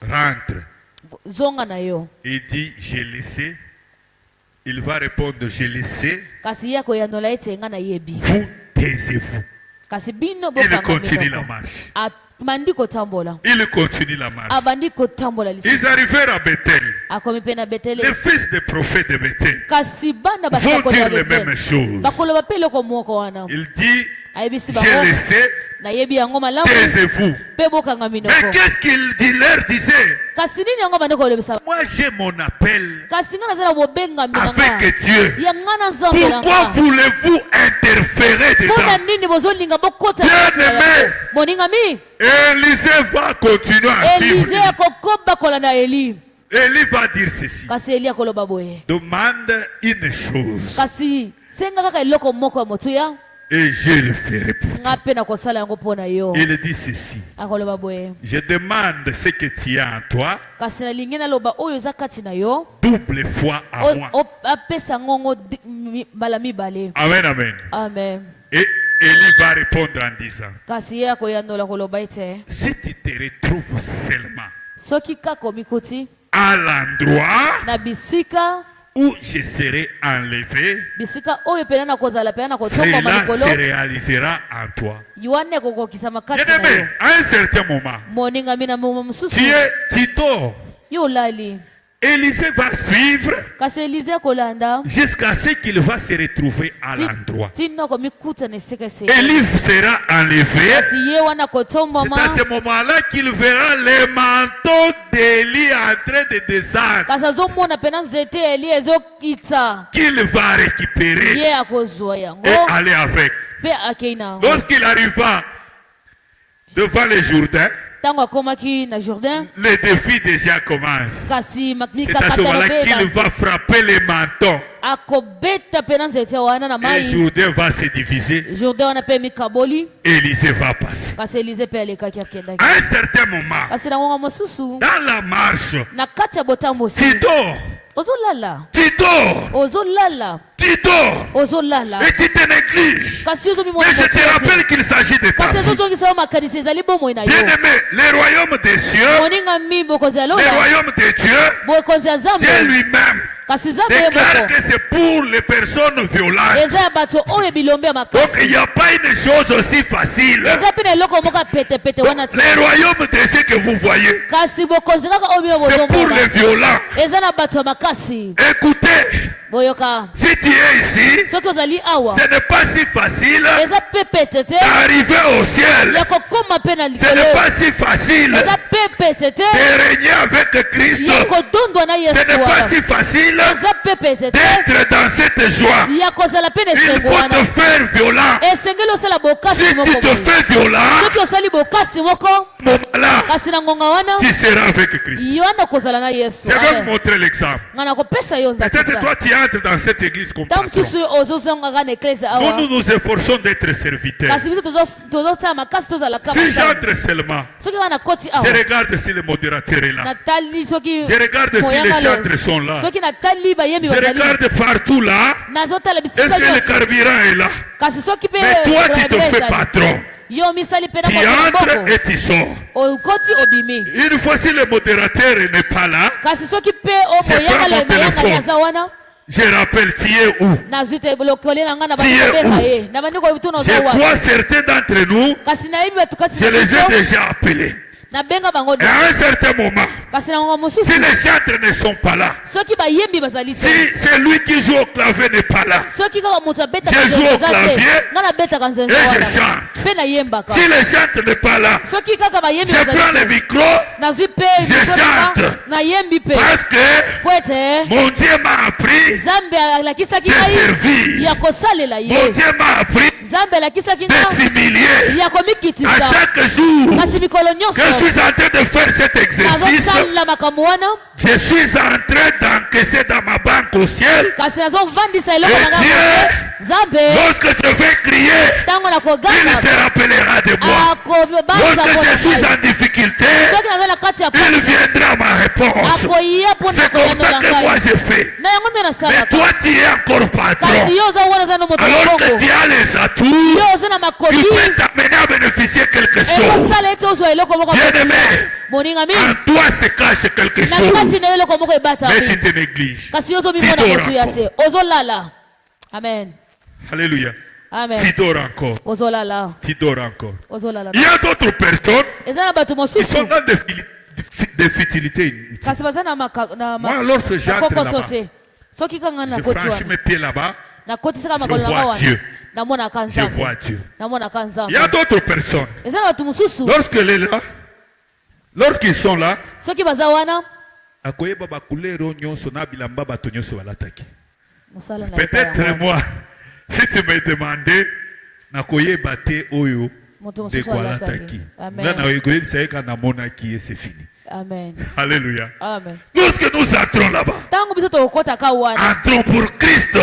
Rentre. Zonga na yo. Il dit, j'ai laissé. Il va répondre, j'ai laissé. Kasi ye akoyandola ete nga na yebi. Vous taisez-vous. Kasi bino Il bokanga continue la minoko. marche. Abandi kotambola. Il continue la marche. Abandi kotambola Ils lisusu. arrivèrent à Bethel. Akomi pe na Betele. Les fils des prophètes de Bethel Kasi bana vont basakoli dire ya les Betele. mêmes choses. Bakoloba pe eloko moko wana. Il dit, Ayebisi j'ai bango. laissé, Nayebi yango malamu. taisez-vous. Pe bokanga Mais minoko. qu'est-ce qu'il leur disait? Kasi nini yango bandi kolobisa? Moi, j'ai mon appel Kasi nga nazala bobengami na nga. avec Dieu. Ya nga na nzambe na Pourquoi nga. voulez-vous interférer Mpona dedans? nini bozolinga bokota Bien na kati ya aimé. yango? Moninga mi. Élisée va continuer à suivre. Elize akokoba kolanda Eli. Élie va dire ceci. Kasi Eli akoloba boye. Demande une chose Kasi senga kaka eloko moko ya motuya. et je le ferai pour toi. Nga pe na kosala yango mpona yo. Il dit ceci. Akoloba boye. Je demande ce que tu as en toi, Kasi nalingi naloba oyo eza kati na yo. double fois à moi. Apesa ngongo mbala mibale. Amen, amen. Amen. Et Élie va répondre en disant, Kasi ye akoyandola koloba ete. si tu te retrouves seulement Soki kaka omikuti à l'endroit na bisika. où je serai enlevé, Bisika oyo pena na kozala pena na kotomba cela malikolo. se réalisera en toi. Yuane kokokisa makati na yo. Bien-aimé, à un certain moment, Moninga mina mumu mususu. tu dors. Yo lali. Élisée va suivre Kasi Elize kolanda. jusqu'à ce qu'il va se retrouver à l'endroit. Tino komikuta na esika se. Élie sera enlevé. Kasi ye wana kotomba C'est ma. à ce moment-là qu'il verra les manteaux d'Élie en train de descendre, Kasi azomona pena nzete Eli ezokita. qu'il va récupérer Ye akozwa yango. et aller avec. Pe akeina. Lorsqu'il arriva devant le Jourdain, Tango akomaki na Jourdain. le défi déjà commence. Kasi C'est à ce moment-là qu'il va frapper les manteaux. akobeta pena nzete wana na Et mai. le Jourdain va se diviser. Jourdain wana pe mikaboli. Élisée va passer. Kasi Elize pe alekaki akendaki. À un certain moment, Kasi na ngonga mosusu. dans la marche, Na kati ya botambo tu si. dors, Ozolala. tu dors, Ozolala. tu Tu dors ozolala et tu te négliges. kasi ozomimona Mais je te rappelle qu'il s'agit de ta kasi vie. ezozongisa makanisi ezali bomoi na yo Bien-aimé, les royaumes des cieux, moninga mi bokonzi ya les lola royaumes de Dieu, bokonzi ya Dieu zambe lui-même kasi zambe ye déclare moko que c'est pour les personnes violentes. eza ya bato oyo bilombe ya Donc makasi il n'y a pas une chose aussi facile. eza mpe na eloko moko ya petepete wana ti Les royaumes de ceux que vous voyez, kasi bokonzi kaka oyo bino c'est pour les bozomona violents. eza na bato ya makasi Écoutez, boyoka si tu es ici, soki ozali awa ce n'est pas si facile eza mpe pete te d'arriver au ciel. ya kokóma mpe na Ce likolo n'est pas si facile eza mpe pete te de régner avec Christ. ya kodondwa na Ce yesu n'est pas wana si facile eza mpe pete te d'être dans cette joie. ya kozala mpe na Il esengo faut wana te faire violent. esengeli osala bokasi Si moko tu te boye. fais violent, soki osali bokasi moko moment-là, kasi na ngonga wana tu seras avec Christ. yo anda kozala na yesu Je vais vous Amen. montrer l'exemple. nga nakopesa yo Peut-être toi, tu entres dans cette église comme ntango patron. mosusu ozozongaka na eklese Nous, awa nous nous efforçons d'être serviteurs. kasi biso tozosala makasi tozalaka Si basali. j'entre seulement, soki nga nakoti je awa regarde si le modérateur est là. natali soki Je regarde si moyanga les le- chantres sont là. soki natali bayembi Je bazali regarde partout là. nazotala Est-ce bisika que le nyonso carburant est là? kasi soki mpe Mais toi, tu te Biblia fais ezali. patron. yo misali mpe Tu entres et tu sors. okoti obimi Une fois si le modérateur n'est pas là, kasi soki mpe Je prends mon téléphone. moyangani aza wana je rappelle, tu es où? nazwi te lokoli na ngai na Tie bakobenga où? ye na bandi kobituna Je oza wana crois certains d'entre nous, kasi nayebi bato kati je na les ai biso déjà appelés. nabenga bango Et à un certain moment, kasi na ngonga mosusu si les chantres ne sont pas là, soki bayembi bazali te si celui qui joue au clavier n'est pas là, soki kaka moto abetaka Je joue au nzenzo eza te clavier ngai nabetaka nzenzo et je wana chante. mpe nayembaka Si les chantres n'est pas là, soki kaka bayembi je prends le bazali te micro nazwi mpe Je micro nanga, chante. nayembi mpe parce que po ete mon Dieu m'a appris nzambe alakisaki de ngai servir. ya kosalela Mon ye Dieu m'a appris nzambe alakisaki de ngai s'humilier ya à komikitisa chaque jour kasi mikolo que nyonso je suis en train de faire cet exercice. nazosalela makambo wana Je suis en train d'encaisser dans ma banque au ciel. kasi nazovandisa eloko Et na Dieu, ngai nzambe lorsque je vais crier, ntango il nakoganga se rappellera de moi. akobanza Lorsque je suis mpona en difficulté, soki naza na kati ya il pasi viendra à ma réponse. akoya mpona C'est comme ça koyanola que moi ngai j'ai fait. na yango nde Mais nasalaka toi, tu es encore patron. kasi yo oza wana oza na moto ya Alors que bongo tu as les atouts, yo oza na qui makoki peut t'amener à bénéficier quelque chose. ekosala ete ozwa eloko moko Bien-aimé, moningami en toi se cache quelque na kati chose. na yo eloko moko Mais tu ebatami te négliges. kasi yo Tu ozomimona dors kotuya te encore. ozolala amen Alléluia. amen Tu dors encore. ozolala Tu dors encore. ozolala Il y a d'autres personnes eza na bato qui sont mosusu dans des futilités. kasi baza na Moi, lorsque j'entre makokoso là-bas, te soki kanga je nakoti franchis wana mes pieds là-bas, nakotisaka je makolo na nga vois Dieu. wana namonaka Je nzambe vois Dieu. namonaka Il nzambe y a d'autres personnes. eza na bato mosusu Lorsqu'elle est là, lorsqu'ils sont là, soki baza wana akoyeba bakulero nyonso na bilamba bato nyonso balataki. mosala na Peut-être moi, si tu me demandais, nakoyeba te oyo moto de mosusu alataki. alataki amen Nga na oyekoyebisa ye kana monaki et c'est fini. amen Alléluia. amen Lorsque nous entrons là-bas, ntango biso tokokotaka wana entrons pour Christ,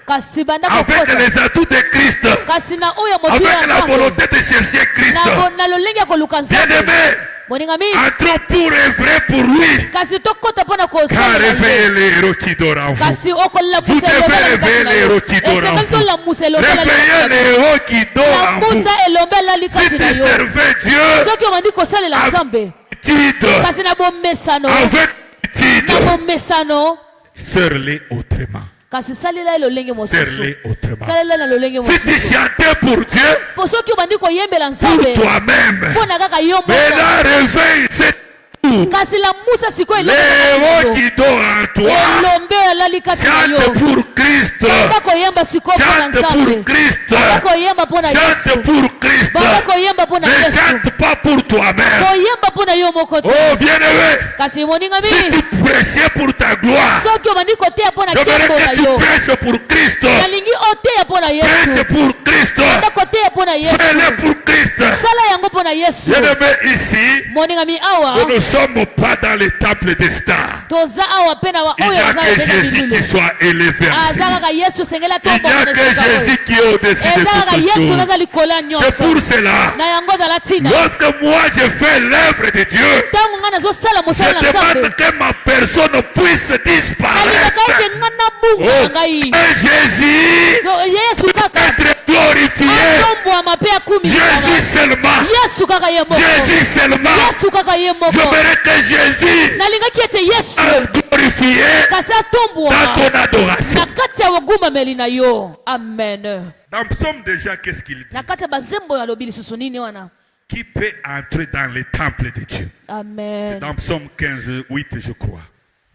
kasi banda avec kokota les atouts de Christ, kasi na oyo motu avec ya la nzambe volonté de chercher Christ. na lolenge ya koluka nzambe Bien-aimé, moningami entrons pour œuvrer pour lui. kasi tokota mpona Car kosalela réveillez ye les héros qui dorment en vous. kasi okolamusa Vous devez réveiller les héros qui dorment en esengeli vous. tolamusa elombe Réveillez les héros qui dorment en vous. lamusa elombe elali Si kasi tu na yo servais Dieu, soki obandi kosalela nzambe attitude, kasi na bomesano avec attitude, na bomesano serre-les autrement. kasi salela ye lolenge mosusu Serre-les autrement. salela na lolenge Si tu mosusu chantais pour Dieu, po soki obandi koyembela pour nzambe toi-même, mpo na kaka yo moko maintenant réveille cette tour. kasi lamusa sikoyo Les héros qui dorment en toi, elombe elali kati na yo chante pour Christ. banda koyemba sikoyo mpo na Chante nzambe pour Christ. banda koyemba mpo na Chante yesu pour Christ. banda koyemba mpo na Ne yesu chante pas pour toi-même. koyemba mpo na yo moko te Oh bien-aimé, kasi moningami si tu prêchais pour ta gloire, soki obandi koteya mpo na j'aimerais nkembo na que tu yo prêches pour Christ. nalingi oteya mpo na Prêche yesu pour Christ. banda koteya mpo na yesu Fais-le pour Christ. sala yango mpo na yesu yesu Bien-aimé, ici, moningami awa nous ne sommes pas dans les temples des stars. toza awa pe na Il n'y a que Jésus qui soit élevé ainsi. aza kaka yesu sengela Il n'y a que Jésus qui est au-dessus de eza kaka toutes yesu choses. naza likolo ya C'est nyonso pour cela, na yango ezala ntina lorsque moi je fais l'œuvre de Dieu, ntango ngai nazosala je mosala na nzambe demande que ma personne puisse nalingaka disparaître. ete ngai nabunga na ngai Et Jésus yesu kaka être glorifié. atombwama mpe Jésus akumisama seulement. yesu kaka ye moko Jésus seulement. yesu kaka ye moko J'aimerais que Jésus nalingaki ete yesu soit glorifié kasi dans atombwama ton adoration. na kati ya bogumameli na yo amen Dans Psaume déjà, qu'est-ce qu'il dit? na kati ya bazembo ya lobi lisusu nini wana Qui peut entrer dans les temples de Dieu? C'est amen dans Psaume 15, 8, je crois.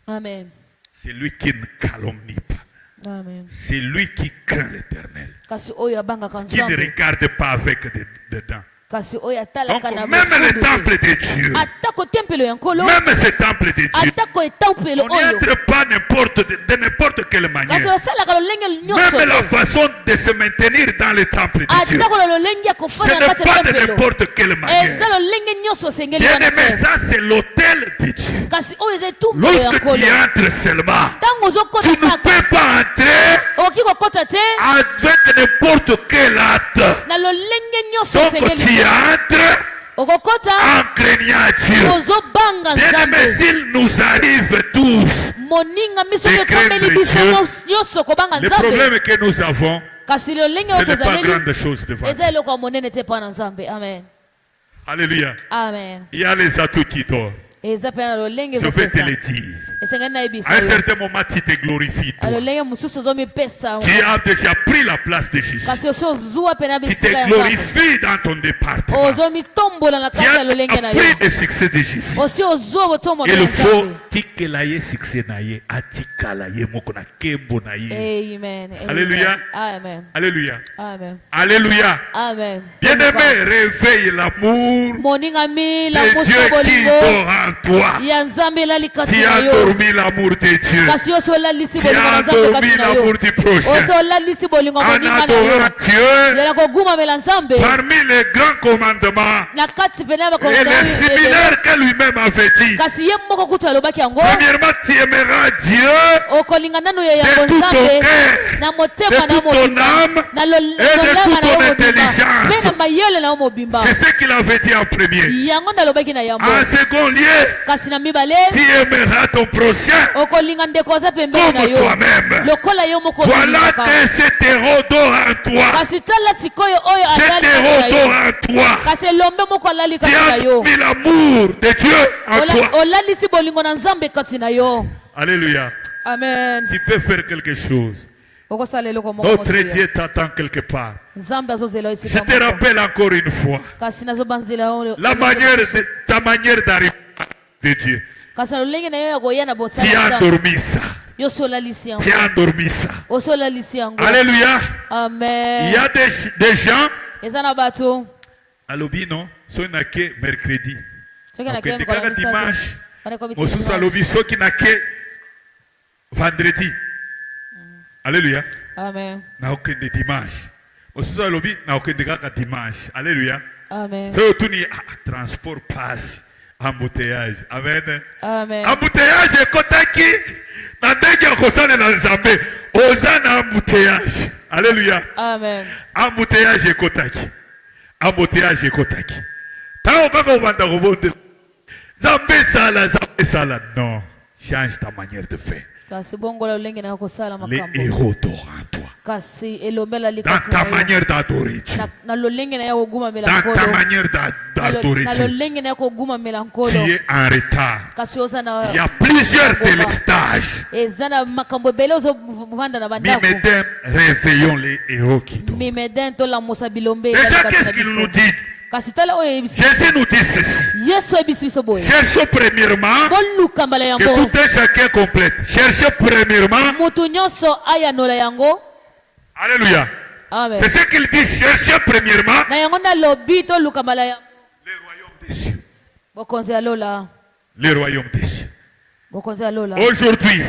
amen C'est lui qui ne calomnie pas. amen C'est lui qui craint l'Éternel. kasi oyo abangaka Qui ne nzambe regarde pas avec dedans. kasi oyo Donc atalaka na même les bofundu te. temples de Dieu, atako tempelo ya nkolo même ces temples de Dieu, atako etempelo on n'y oyo entre pas de n'importe quelle kasi manière. basalaka lolenge nyonso Même la te façon de se maintenir dans les temples de Dieu, atako lolenge ya ce kofanda na n'est kati pas ya de tempelo n'importe quelle manière. eza lolenge nyonso osengeli Bien wana aimé, te ça c'est l'autel de Dieu. kasi oyo eza etumbelo ya Lorsque tu nkolo entres seulement, ntango tu ozokota ne kaka peux pas entrer okoki kokota te avec n'importe quel acte. na lolenge nyonso Donc tu osengeli entres okokota en craignant Dieu. ozobanga Bien aimé, nzambe s'il nous arrive tous, moninga miso de ekomeli craindre biso Dieu. nyonso kobanga le nzambe problème que nous avons, kasi lolenge ce oyo n'est pas tozaleli grande chose devant Dieu. eza eloko ya monene te mpa na nzambe amen Alléluia. amen Il y a les atouts qui dorment. eza mpe na lolenge Je vais te ezopesa le dire. esengeli nayebisa À un yo certain moment, tu te glorifies. na Toi. lolenge mosusu ozomipesa Tu as déjà pris la place de Jésus. kasi osi ozwa mpe na Tu bisika te ya nzambe glorifies dans ton département. ozomitombola na Tu kati ya as lolenge na yo appris le succès de Jésus. osi ozwa botombo Il ya faut nzambe tikela ye succès na ye atikala ye moko na kembo na ye. amen Alléluia. amen Alléluia. amen Alléluia. amen Bien-aimé, réveille l'amour moningami de lamusa Dieu qui bolingo dort en toi. ya nzambe elali kati Tu na as yo dormi l'amour de Dieu. kasi osi olalisi Tu bolingo na as nzambe dormi kati na yo l'amour du prochain. osi olalisi bolingo En moninga na yo adorant Dieu, yala kogumamela nzambe parmi les grands commandements, na kati pene ya et bakomanda les similaires que lui-même avait dit. kasi ye moko kutu alobaki yango Premièrement, tu aimeras Dieu okolinga nano yo yango de tout ton nzambe cœur, na de motema na yo toute ton mobimba âme na et de lolema toute na ton yo mobimba intelligence. mpe na mayele na yo mobimba C'est ce qu'il avait dit en premier. yango nalobaki na yango En second lieu, kasi na mibale tu aimeras ton prochain okolinga ndeko aza pembeni na comme yo toi-même. lokola yo moko Voilà olingaka. que cet héros dort en toi. kasi tala sikoyo oyo Cet azali héros kati na dort yo en toi. kasi elombe moko alali Tu kati na as yo mis l'amour de Dieu en toi. olalisi bolingo na nzambe kati na yo Alléluia. amen Tu peux faire quelque chose. okosala eloko moko Notre mosusu. Dieu t'attend quelque part. nzambe azozela yo Je esika te moko rappelle encore une fois kasi nazobanzela yo la manière de, ta manière d'arriver de Dieu. kasi na lolenge na yo ya koya na Tu bosala as nzambe endormi ça. yo so olalisi yango Tu as endormi ça. oso olalisi yango Alléluia. Il y amen a des gens. eza na bato Alobi non. So na ke mercredi. soki Ok, ndikaka dimanche. nakomi Mosusu alobi soki na ke vendredi. Alléluia. amen Na okende dimanche. Mosusu alobi na okende kaka dimanche. Alléluia. amen So tuni transport passe. Embouteillage. Amen. amen Embouteillage ekotaki na ndenge ya kosalela nzambe oza na embouteillage. Alléluia. amen Embouteillage ekotaki. Embouteillage ekotaki. Tango kaka obanda kobondela. Nzambe sala. Non. Change ta manière de faire. kasi bongola lolenge na yo kosala Les makambo héros dorent en toi. kasi elombelali Dans kati ta na yo manière d'adorer Dieu. na lolenge na yo kogumamela Dans ta nkolo manière d'adorer na Dieu. lolenge na yo kogumamela Tu nkolo es en retard. kasi oza na Il y a plusieurs délestages. eza na makambo ebele ozovanda na bandako Mimedem, réveillons les héros qui dorment. mimeden tolamusa bilombe Déjà, ezali kati qu'est-ce na qu'il biso. nous dit? kasi tala oyo eyebisi Jésus nous dit ceci. yesu ayebisi biso boye Cherchez premièrement boluka mbala que yango tout un chacun complète. Cherchez premièrement. mutu nyonso ayanola yango Alléluia. amen C'est ce qu'il dit. Cherchez premièrement na yango nalobi toluka mbala yango le royaume des cieux. bokonzi alola Le royaume des cieux. bokonzi alola Aujourd'hui,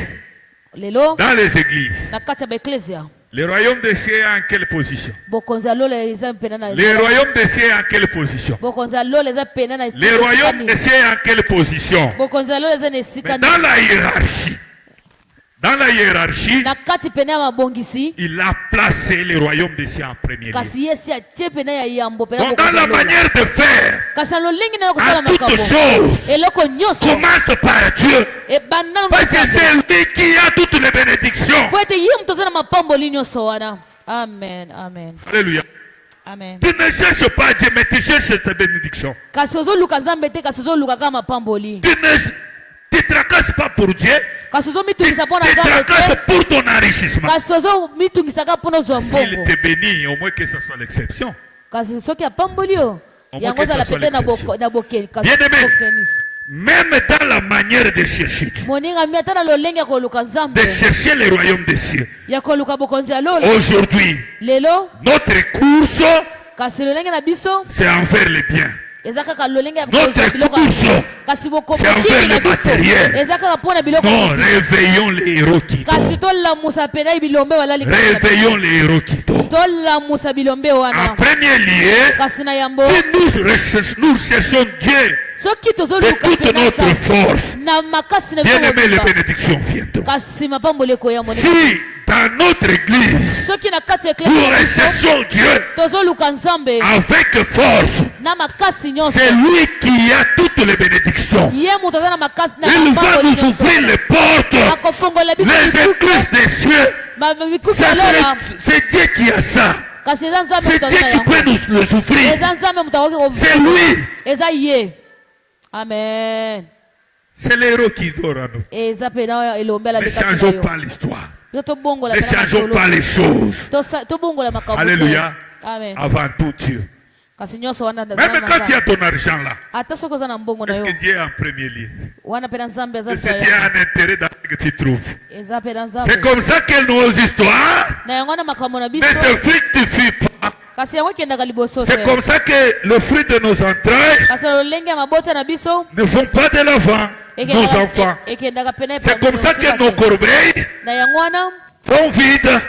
lelo dans les églises, na kati ya baeklesia Le royaume des cieux est en quelle position? bokonzi ya lola eza pena na Le royaume des cieux est en quelle position? bokonzi ya lola eza pena na Le royaume des cieux est en quelle position? bokonzi ya lola eza na esika Mais dans la hiérarchie, na kati pena ya mabongisi il a placé le royaume des cieux en premier lieu. kasi yesi atie pena ya yambo pena Donc dans la manière de faire, kasi na lolingi na kosala en toutes makambo choses, eloko nyonso commence par Dieu. ebanda na Parce que c'est lui qui a toutes les bénédictions. po ete ye moto aza na mapamboli nyonso wana. Amen, amen, Alléluia. amen. Tu ne cherches pas Dieu, mais tu cherches ta bénédiction. kasi ozoluka nzambe te kasi ozoluka kaka mapamboli Tu ne te tracasses pas pour Dieu, kasi tu ozomitungisa mpo na te nzambe tracasses te pour ton enrichissement. kasi ozomitungisaka mpo na ozwa S'il mbongo te bénit, au moins que ce soit l'exception. kasi soki apamboli yo Au moins yango que ça ozala soit pete na l'exception. bokenisi Même dans la manière de chercher Dieu, moningami ata na lolenge ya koluka nzambe de chercher le royaume des cieux. ya koluka bokonzi ya lola Aujourd'hui, lelo notre course, kasi lolenge na biso c'est envers le bien. eza kaka lolenge ya Notre biloko course, kasi c'est bokomokili envers na le biso matériel. eza kaka mpo na biloko Non, réveillons les héros qui kasi dorment. tolamusa pena bilombe balali Réveillons les héros qui dorment. tolamusa bilombe En wana premier lieu, kasi na yambo si nous cherchons Dieu soki de tozoluka toute pena notre nzambe force, na makasi na bien aimé, les biso bénédictions viendront. kasi mapamboli ekoya moninga Si dans notre église, soki na kati ya nous eklesi na biso recherchons Dieu tozoluka nzambe avec force, na makasi nyonso c'est lui qui a toutes les bénédictions. ye moto aza na makasi na Il va mapamboli nous ouvrir nyonso les portes, akofongola biso les églises des cieux. mikuku ya lola C'est Dieu qui a ça. kasi eza nzambe C'est moto Dieu aza na qui yango peut nous les ouvrir. eza nzambe moto akoki C'est lui. eza ye amen C'est l'héros qui dort en nous. eza pena elombe ala Ne likati na changeons yo pas l'histoire. biso tobongola Ne pena changeons masolo pas les choses. tobongola makambo Alléluia. amen Avant tout Dieu. kasi nyonso wana Même quand tu as ton argent là, ata soki oza na mbongo na est-ce yo que Dieu est en premier lieu? wana pena nzambe aza Est-ce que Dieu a un intérêt dans ce que tu trouves? eza pena C'est nzambe comme ça que nos histoires na yango wana makambo na ne biso se fructifient pas. kasi yango ekendaka liboso C'est te comme ça que le fruit de nos entrailles kasi na lolenge ya mabota na biso ne vont pas de l'avant, nos enfants. ekendaka pena C'est comme ça que nos corbeilles na yango wana sont vides.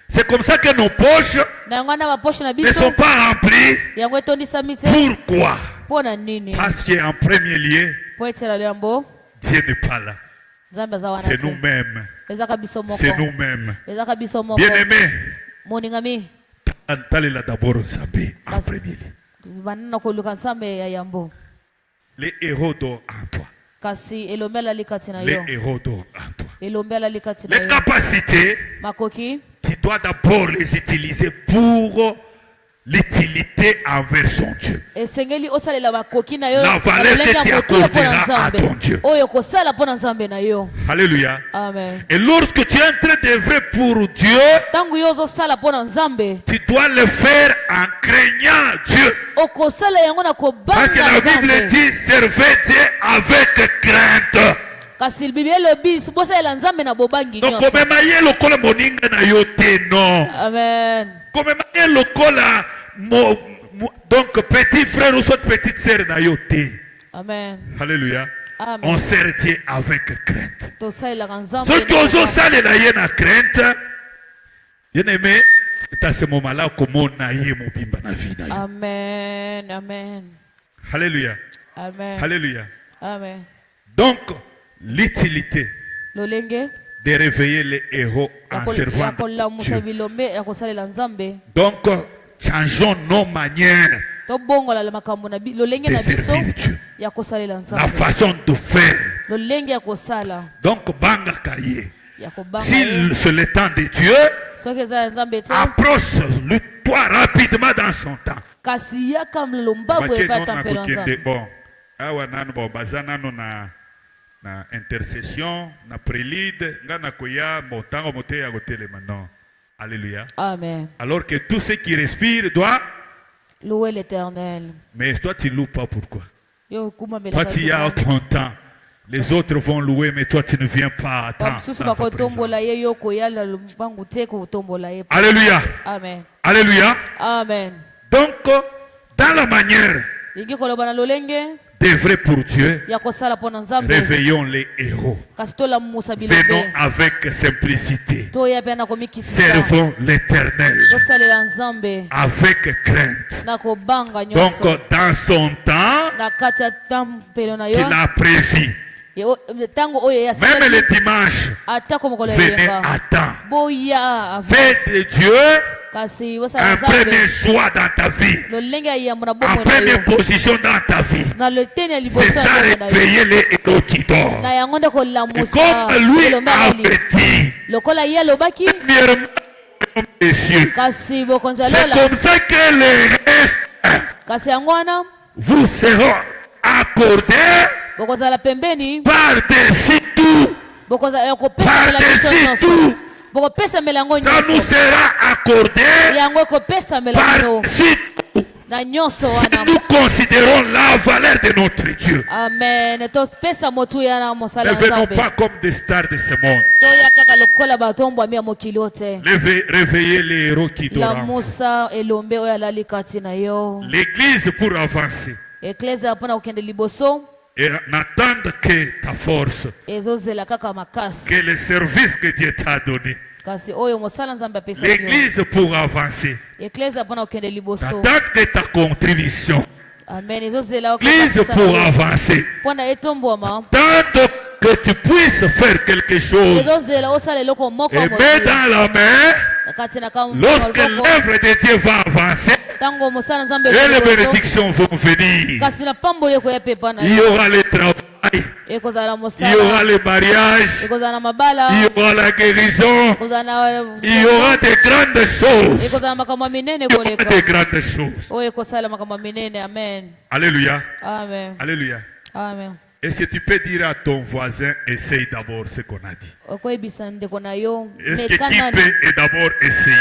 C'est comme ça que nos poches na yango wana baposhe na ne biso sont pas remplies. yango etondisami te Pourquoi? mpo na nini Parce qu'en premier lieu, mpo etela yambo Dieu n'est pas là. nzambe aza wana C'est te nous-mêmes. ezaka biso moko C'est nous-mêmes. ezaka biso moko Bien-aimés, moningami talela d'abord Nzambe en premier lieu. banana koluka nzambe ya yambo Les héros dorment en toi. kasi elombe alali kati na Les yo héros dorment en toi. elombe alali kati na Les yo capacités, makoki tu dois d'abord les utiliser pour l'utilité envers son Dieu. esengeli osalela makoki na yo La valeur na lolenge que tu ya motuya mpo na accorderas à ton nzambe Dieu. oyo kosala mpo na nzambe na yo Alléluia. amen Et lorsque tu es en train d'œuvrer pour Dieu, ntango yo ozosala mpo na nzambe tu dois le faire en craignant Dieu. okosala yango na Parce que kobanga la Bible nzambe dit, servez Dieu avec crainte. kasi bible elobi bosalela nzambe na bobangi Donc, nyonso comme maye lokola moninga na yo te, non. amen Comme maye lokola donc petit frère ou soit petite sœur na yo te. amen Alléluia. amen On sert Dieu avec crainte. tosalelaka nzambe Ceux qui osent salela ye na crainte, bien aimé, c'est à ce moment-là komona ye mobimba na vie na yo. amen amen Alléluia. amen Alléluia. amen Donc, l'utilité lolenge de réveiller les héros en servant ya kolamusa Dieu. bilombe ya kosalela nzambe Donc, changeons nos manières tobongola makambo na lolenge de na biso servir Dieu. ya kosalela La nzambe façon de faire. lolenge ya kosala Donc, banga kaye. ya kobanga Si ye c'est le temps de Dieu, soki eza ya nzambe te approche-toi rapidement dans son temps. kasi yaka lombango Bake eva non tempelo nakokende nzambe bon. Awa nanu bon baza nanu na intercession, na prélude, nga nakoya bon tango mote ya kotelema non. Alléluia. amen Alors que tout ce qui respire doit, louer l'éternel mais toi tu loues pas pourquoi? yo Toi kumambelaka tu as ton temps. Les autres vont louer, mais toi tu ne viens pas à temps. basusu dans sa bakotombola présence. ye yo koyala lombangu te kotombola ye Alléluia. amen Alléluia. amen Donc, dans la manière lingi koloba na lolenge d'œuvrer pour Dieu, ya kosala mpo na nzambe réveillons les héros. kasi tolamusa Venons bilombe avec simplicité. toya mpe na komikitisa Servons l'Éternel tosalela nzambe avec crainte. na kobanga Donc, nyonso dans son temps na kati ya tempelo na yo qu'il a prévu, ntango oyo même le dimanche, atako mokolo ya venez yenga à temps. boya Fais de Dieu kasi bosala un premier nzambe choix dans ta vie, lolenge ya yambo na en bomoi na première yo position dans ta vie. na loteni ya liboso C'est ça, ya bomoi na yo réveiller les héros qui dorment. na yango nde Et kolamusa comme lui elombe alali avait dit, lokola ye alobaki premièrement, messieurs, kasi bokonzi c'est alola comme ça que les restes kasi yango wana vous seront accordés bokozala pembeni par-dessus tout. bokozala kopesamela biso Par-dessus nyonso tout. bokopesamela yango Ça nous nyonso sera accordé yango ekopesamela bino par-dessus tout. na nyonso Si wana nous considérons la valeur de notre Dieu. amen topesa motuya na mosala Ne ya venons nzambe pas comme des stars de ce monde. toya kaka lokola batombwami ya mokili o te Réveillez les héros qui dorment. lamusa elombe oyo alali kati na yo L'église pour avancer eklezia mpona kokende liboso et n'attendre que ta force, ezozela kaka makasi que le service que Dieu t'a donné. kasi oyo mosala nzambe apesa yo L'église pour avancer eklezia mpona kokende liboso n'attendre que ta contribution. amen ezozela L'église pour avancer, mpona etombwama tant que tu puisses faire quelque chose ezozela osala eloko moko et mets dans la main. kati na Lorsque l'œuvre de Dieu va avancer ntango mosala nzambe et les bénédictions vont venir, kasi na pamboli ekoya pepa na il y aura le travail, ekozala il y mosala aura le mariage, ekozala na mabala il y aura la guérison, ekozala na il y aura de grandes choses. ekozala makambo ya minene Il y aura koleka de grandes choses. oyo ekosala makambo ya minene amen Alléluia. amen Alléluia. amen Est-ce que tu peux dire à ton voisin, essaye d'abord ce qu'on a dit. okoyebisa ndeko na yo Est-ce que meka tu nani peux d'abord essayer?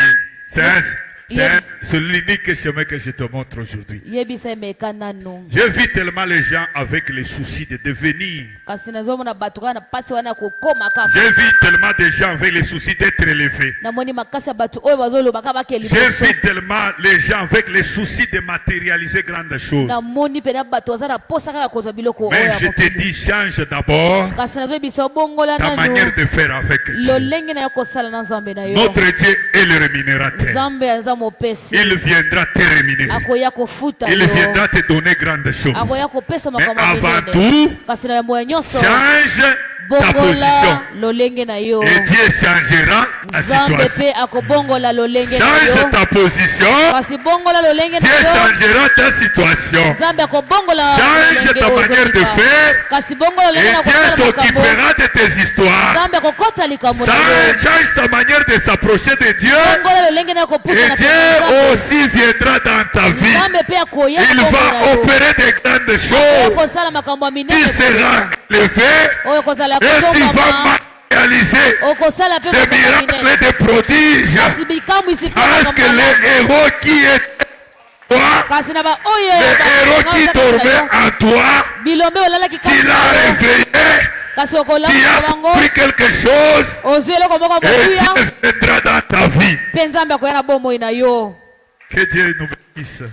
C'est l'unique chemin que je te montre aujourd'hui. yebisa emeka nano J'ai vu tellement les gens avec les soucis de devenir. kasi nazomona bato kaka na pasi wana ya kokoma kaka J'ai vu tellement de gens avec les soucis d'être élevés. namoni makasi ya bato oyo bazolobaka bake J'ai liboso vu tellement les gens avec les soucis de matérialiser grandes choses. namoni pena bato baza na posa kaka kozwa biloko oyo Mais ya je te mokili. dis, change d'abord kasi nazoyebisa obongola ta nano manière de faire avec Dieu. lolenge na yo kosala na nzambe na yo Notre Dieu est le rémunérateur. nzambe aza mopesi Il viendra te rémunérer. akoya kofuta Il yo viendra te donner grandes choses. akoya kopesa Mais makambo ya avant minene tout, kasi na yambo ya nyonso change ta position. bongola lolenge na yo Et Dieu changera ta nzambe situation. mpe akobongola lolenge na Change yo ta position. kasi bongola lolenge Dieu na yo changera ta situation. nzambe akobongola Change lolenge ta oyo manière de ozobika. faire. kasi bongola Et lolenge na Dieu kosala makambo s'occupera de tes histoires. nzambe akokota likambo na yo Change ta manière de s'approcher de Dieu. bongola lolenge na yo kopusa Et na Dieu nzambe aussi viendra dans ta vie. nzambe mpe akoya Il bongola na va yo opérer de grandes akoya choses. kosala makambo ya Tu minene seras élevé oyo kozala et tu vas kotombama matérialiser okosala mpe des makambo ya minene miracles et des prodiges. kasi bikamwisi mpe Parce makambo que ya les héros qui étaient en toi, kasi na baoyo les héros qui dormaient en toi, bilombe balalaki tu l'as réveillé, kasi tu okolakisa as bango compris quelque chose ozwi eloko moko et mokuya Dieu viendra dans ta vie. mpe nzambe akoya na bomoi na yo Que Dieu nous bénisse.